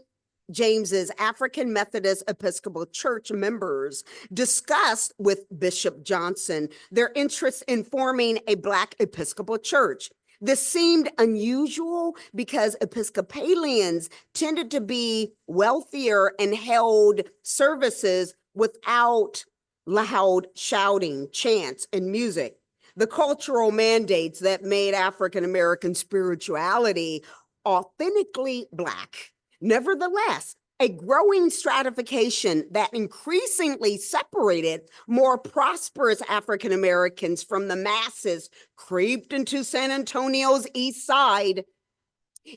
James's African Methodist Episcopal Church members discussed with Bishop Johnson their interest in forming a Black Episcopal church. This seemed unusual because Episcopalians tended to be wealthier and held services without loud shouting, chants, and music. The cultural mandates that made African American spirituality authentically Black. Nevertheless, a growing stratification that increasingly separated more prosperous African Americans from the masses creeped into San Antonio's east side.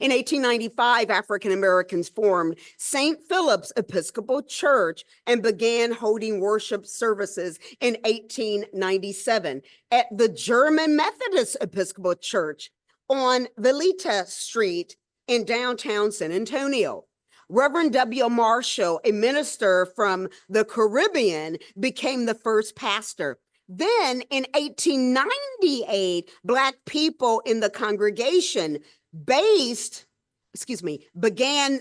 In 1895, African Americans formed St. Philip's Episcopal Church and began holding worship services in 1897 at the German Methodist Episcopal Church on Veleta Street in downtown San Antonio. Reverend W. Marshall, a minister from the Caribbean, became the first pastor. Then in 1898, Black people in the congregation began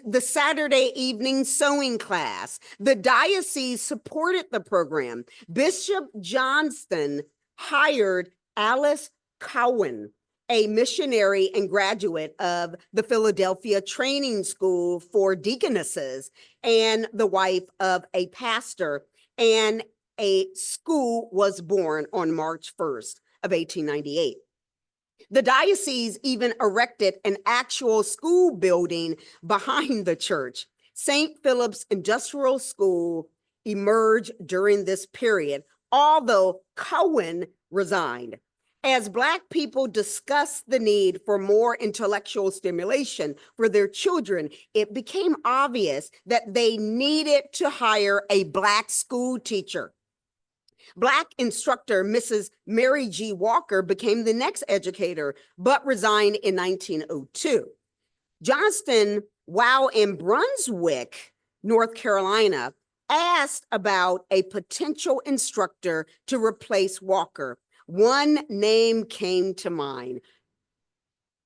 the Saturday evening sewing class. The diocese supported the program. Bishop Johnston hired Alice Cowan, a missionary and graduate of the Philadelphia Training School for Deaconesses and the wife of a pastor, and a school was born on March 1st of 1898. The diocese even erected an actual school building behind the church. St. Philip's Industrial School emerged during this period, although Cowan resigned. As Black people discussed the need for more intellectual stimulation for their children, it became obvious that they needed to hire a Black school teacher. Black instructor Mrs. Mary G. Walker became the next educator, but resigned in 1902. Johnston, while in Brunswick, North Carolina, asked about a potential instructor to replace Walker. One name came to mind,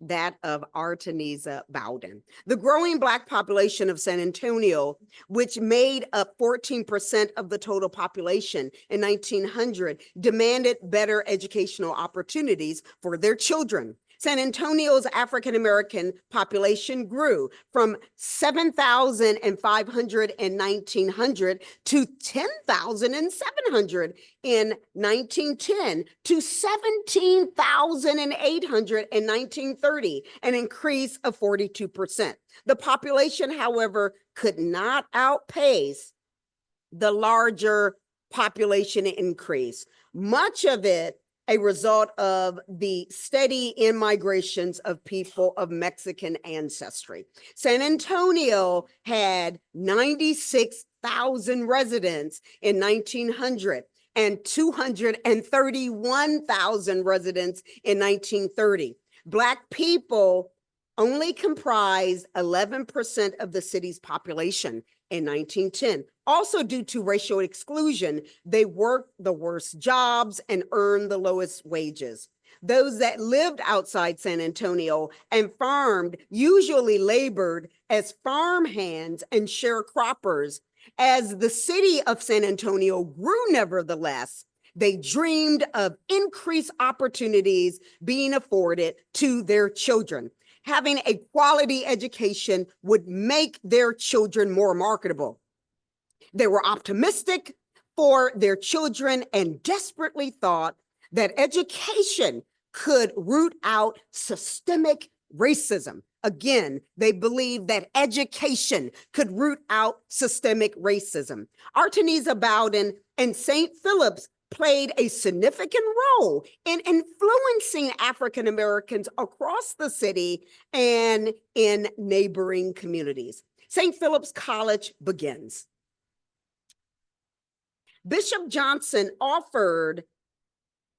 that of Artemisa Bowden. The growing Black population of San Antonio, which made up 14% of the total population in 1900, demanded better educational opportunities for their children. San Antonio's African American population grew from 7,500 in 1900 to 10,700 in 1910 to 17,800 in 1930, an increase of 42%. The population, however, could not outpace the larger population increase, much of it a result of the steady in-migrations of people of Mexican ancestry. San Antonio had 96,000 residents in 1900 and 231,000 residents in 1930. Black people only comprised 11% of the city's population in 1910. Also, due to racial exclusion, they worked the worst jobs and earned the lowest wages. Those that lived outside San Antonio and farmed usually labored as farmhands and sharecroppers. As the city of San Antonio grew, nevertheless, they dreamed of increased opportunities being afforded to their children. Having a quality education would make their children more marketable. They were optimistic for their children and desperately thought that education could root out systemic racism. Again, they believed that education could root out systemic racism. Artemisa Bowden and St. Philip's played a significant role in influencing African Americans across the city and in neighboring communities. St. Philip's College begins. Bishop Johnson offered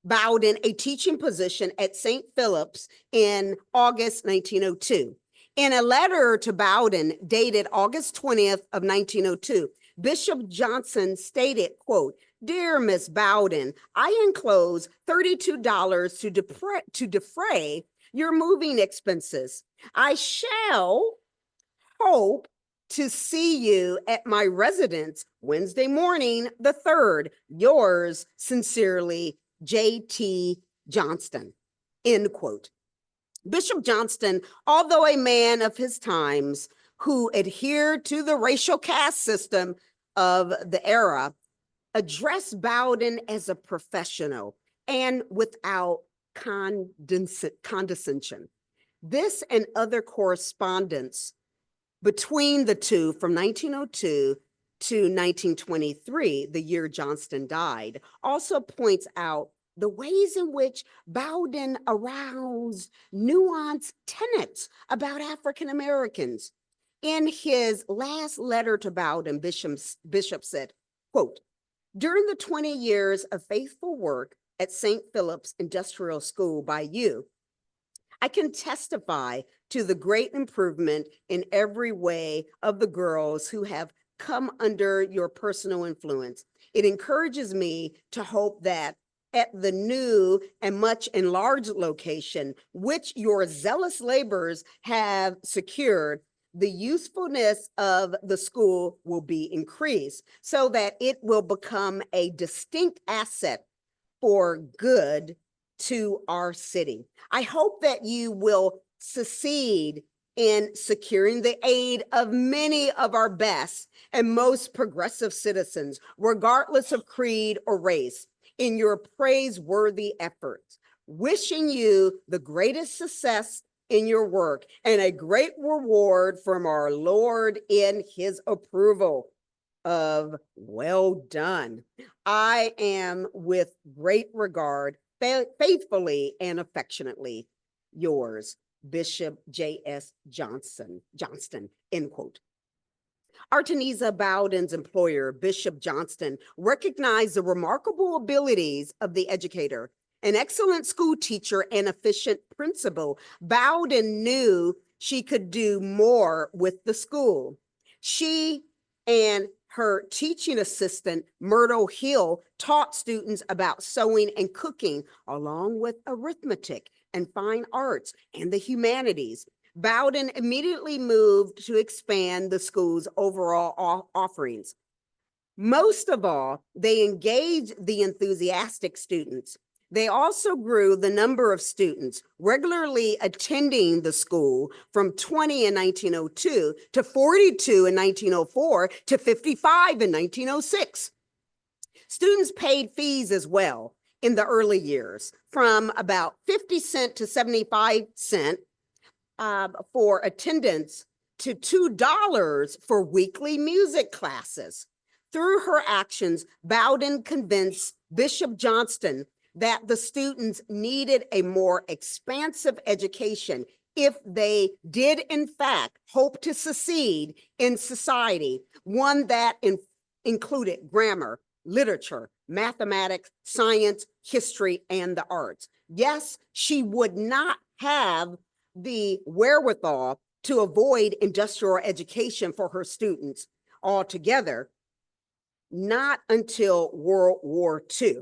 Bowden a teaching position at St. Philip's in August 1902. In a letter to Bowden dated August 20th of 1902, Bishop Johnson stated, quote, "Dear Miss Bowden, I enclose $32 to defray your moving expenses. I shall hope to see you at my residence Wednesday morning, the 3rd. Yours sincerely, J.T. Johnston. End quote. Bishop Johnston, although a man of his times who adhered to the racial caste system of the era, addressed Bowden as a professional and without condescension. This and other correspondence between the two from 1902 to 1923, the year Johnston died, also points out the ways in which Bowden aroused nuanced tenets about African Americans. In his last letter to Bowden, Bishop said, quote, "During the 20 years of faithful work at St. Philip's Industrial School by you, I can testify to the great improvement in every way of the girls who have come under your personal influence. It encourages me to hope that at the new and much enlarged location, which your zealous labors have secured, the usefulness of the school will be increased so that it will become a distinct asset for good to our city. I hope that you will succeed in securing the aid of many of our best and most progressive citizens, regardless of creed or race, in your praiseworthy efforts. Wishing you the greatest success in your work and a great reward from our Lord in his approval of well done. I am with great regard, faithfully and affectionately yours, Bishop J.S. Johnston, end quote. Artemisa Bowden's employer, Bishop Johnston, recognized the remarkable abilities of the educator. An excellent school teacher and efficient principal, Bowden knew she could do more with the school. She and her teaching assistant, Myrtle Hill, taught students about sewing and cooking, along with arithmetic and fine arts and the humanities. Bowden immediately moved to expand the school's overall offerings. Most of all, they engaged the enthusiastic students. They also grew the number of students regularly attending the school from 20 in 1902 to 42 in 1904 to 55 in 1906. Students paid fees as well in the early years, from about 50 cents to 75 cents for attendance to $2 for weekly music classes. Through her actions, Bowden convinced Bishop Johnston that the students needed a more expansive education if they did in fact hope to succeed in society, one that included grammar, literature, mathematics, science, history, and the arts. Yes, she would not have the wherewithal to avoid industrial education for her students altogether, not until World War II.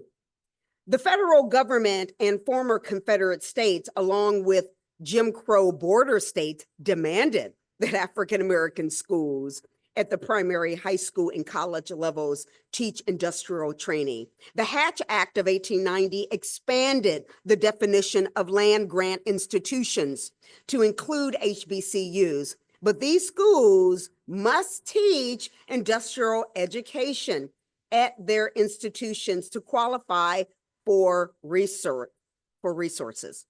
The federal government and former Confederate states, along with Jim Crow border states, demanded that African-American schools at the primary, high school, and college levels teach industrial training. The Hatch Act of 1890 expanded the definition of land-grant institutions to include HBCUs, but these schools must teach industrial education at their institutions to qualify for resources.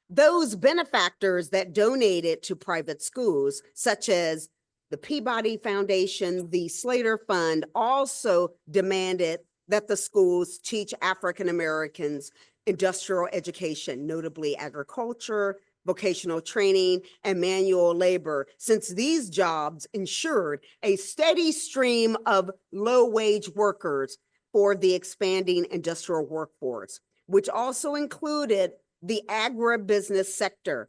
Those benefactors that donated to private schools, such as the Peabody Foundation, the Slater Fund, also demanded that the schools teach African Americans industrial education, notably agriculture, vocational training, and manual labor, since these jobs ensured a steady stream of low-wage workers for the expanding industrial workforce, which also included the agribusiness sector.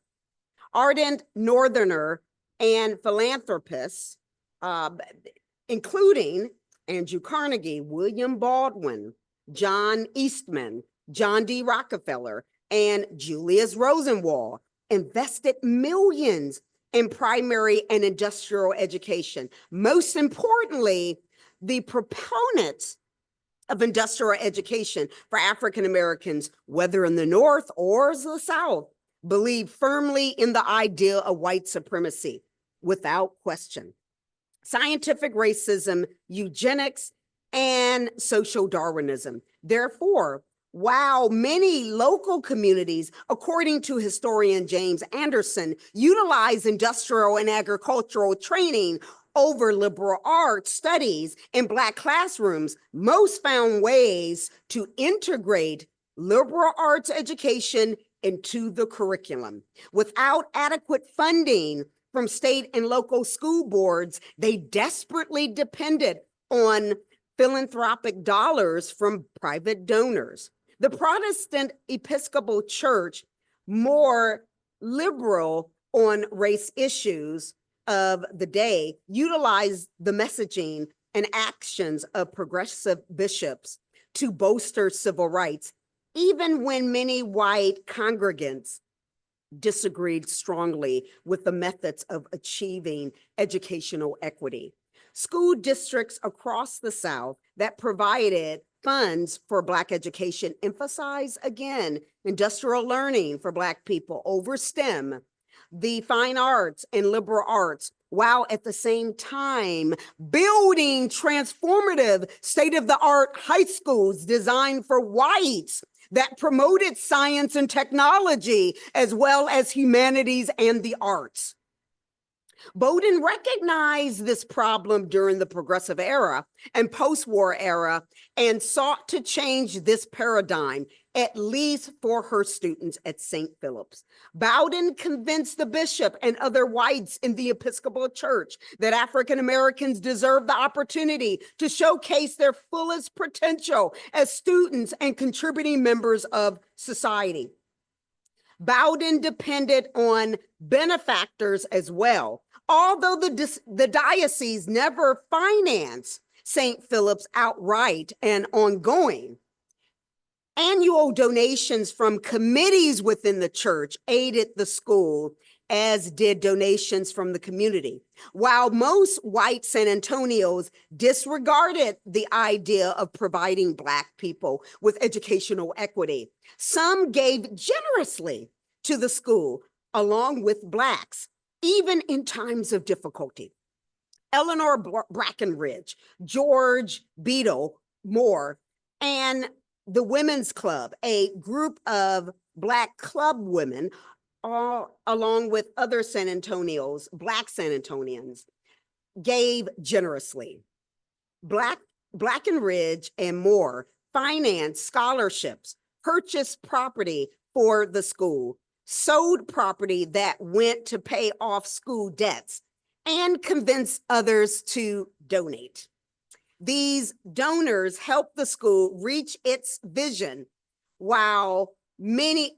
Ardent Northerner and philanthropists, including Andrew Carnegie, William Baldwin, John Eastman, John D. Rockefeller, and Julius Rosenwald, invested millions in primary and industrial education. Most importantly, the proponents of industrial education for African Americans, whether in the North or the South, believe firmly in the idea of white supremacy without question. Scientific racism, eugenics, and social Darwinism. Therefore, while many local communities, according to historian James Anderson, utilize industrial and agricultural training over liberal arts studies in Black classrooms, most found ways to integrate liberal arts education into the curriculum. Without adequate funding from state and local school boards, they desperately depended on philanthropic dollars from private donors. The Protestant Episcopal Church, more liberal on race issues of the day, utilized the messaging and actions of progressive bishops to bolster civil rights, even when many white congregants disagreed strongly with the methods of achieving educational equity. School districts across the South that provided funds for Black education emphasize again industrial learning for Black people over STEM, the fine arts and liberal arts, while at the same time building transformative state-of-the-art high schools designed for whites that promoted science and technology as well as humanities and the arts. Bowden recognized this problem during the progressive era and post-war era and sought to change this paradigm, at least for her students at St. Philip's. Bowden convinced the bishop and other whites in the Episcopal Church that African Americans deserve the opportunity to showcase their fullest potential as students and contributing members of society. Bowden depended on benefactors as well. Although the diocese never financed St. Philip's outright and ongoing, annual donations from committees within the church aided the school, as did donations from the community. While most white San Antonians disregarded the idea of providing Black people with educational equity, some gave generously to the school, along with Blacks, even in times of difficulty. Eleanor Brackenridge, George Beadle Moore, and the Women's Club, a group of Black club women, along with other San Antonians, Black San Antonians, gave generously. Brackenridge and Moore financed scholarships, purchased property for the school, sold property that went to pay off school debts, and convinced others to donate. These donors helped the school reach its vision, while these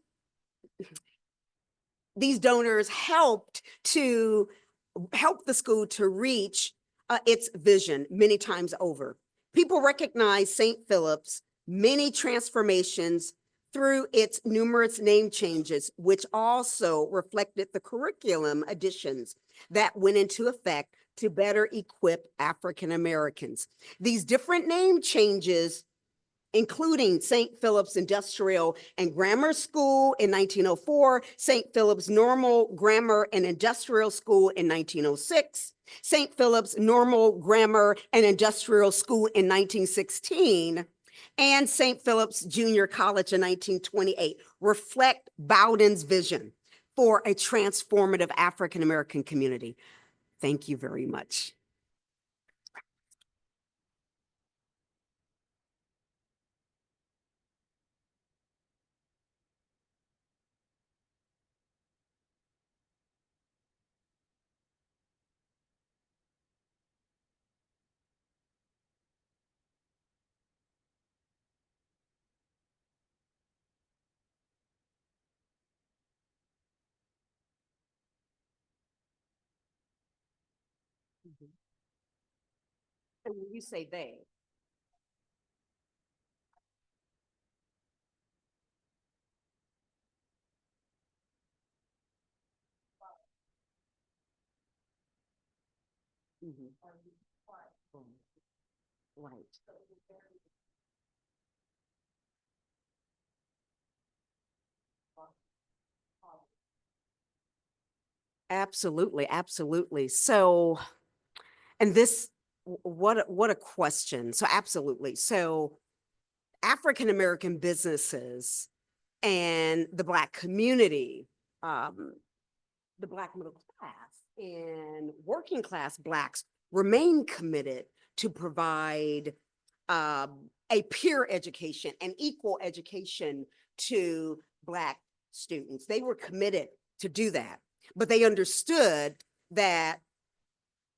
donors helped the school to reach its vision many times over. People recognize St. Philip's many transformations through its numerous name changes, which also reflected the curriculum additions that went into effect to better equip African Americans. These different name changes, including St. Philip's Industrial and Grammar School in 1904, St. Philip's Normal Grammar and Industrial School in 1906, St. Philip's Normal Grammar and Industrial School in 1916, and St. Philip's Junior College in 1928, reflect Bowden's vision for a transformative African American community. Thank you very much. And when you say they, Mhm. Right. Absolutely, absolutely. So, and this, what a question. So, absolutely. So, African American businesses and the Black community, um, the Black middle class and working class Blacks remain committed to provide a peer education and equal education to Black students. They were committed to do that, but they understood that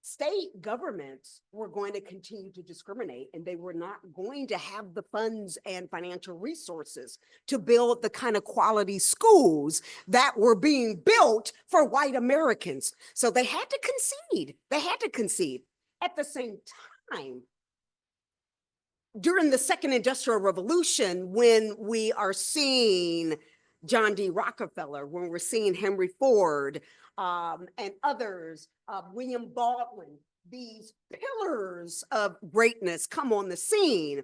state governments were going to continue to discriminate, and they were not going to have the funds and financial resources to build the kind of quality schools that were being built for white Americans. So they had to concede. They had to concede. At the same time, during the Second Industrial Revolution, when we are seeing John D. Rockefeller, when we're seeing Henry Ford, and others, William Baldwin, these pillars of greatness come on the scene,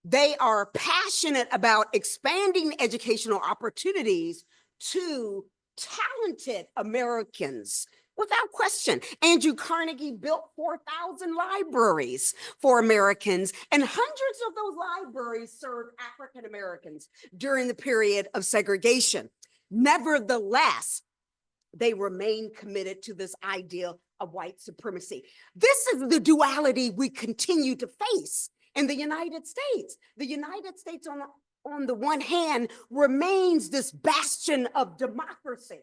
they are passionate about expanding educational opportunities to talented Americans. Without question, Andrew Carnegie built 4,000 libraries for Americans, and hundreds of those libraries served African Americans during the period of segregation. Nevertheless, they remain committed to this idea of white supremacy. This is the duality we continue to face in the United States. The United States, on the one hand, remains this bastion of democracy,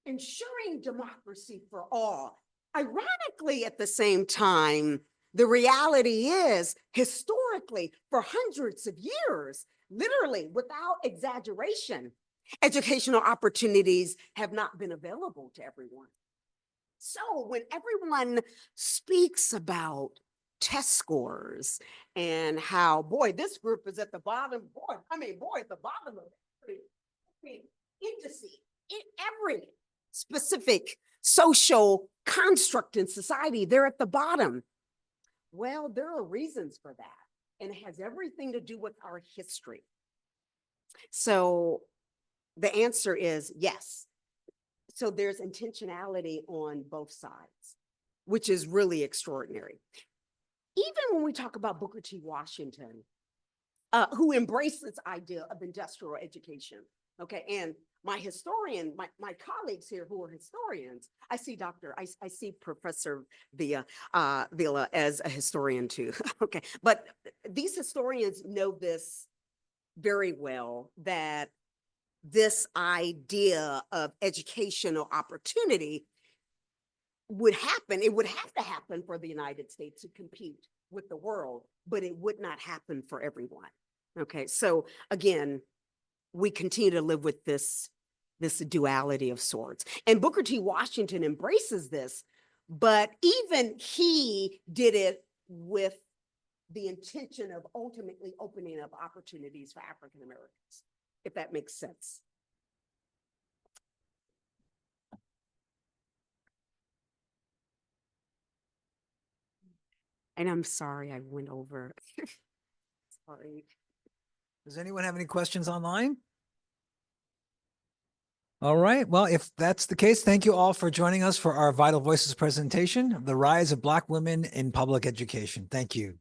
ensuring democracy for all. Ironically, at the same time, the reality is, historically, for hundreds of years, literally without exaggeration, educational opportunities have not been available to everyone. So when everyone speaks about test scores and how, boy, this group is at the bottom, boy, at the bottom of every indice, in every specific social construct in society, they're at the bottom. Well, there are reasons for that, and it has everything to do with our history. So the answer is yes. So there's intentionality on both sides, which is really extraordinary. Even when we talk about Booker T. Washington, who embraced this idea of industrial education, okay, and my colleagues here who are historians, I see Professor Villa as a historian too, okay, but these historians know this very well, that this idea of educational opportunity would happen. It would have to happen for the United States to compete with the world, but it would not happen for everyone. Okay, so again, we continue to live with this duality of sorts. And Booker T. Washington embraces this, but even he did it with the intention of ultimately opening up opportunities for African Americans, if that makes sense. And I'm sorry I went over. Sorry. Does anyone have any questions online? All right. Well, if that's the case, thank you all for joining us for our Vital Voices presentation of the rise of Black women in public education. Thank you.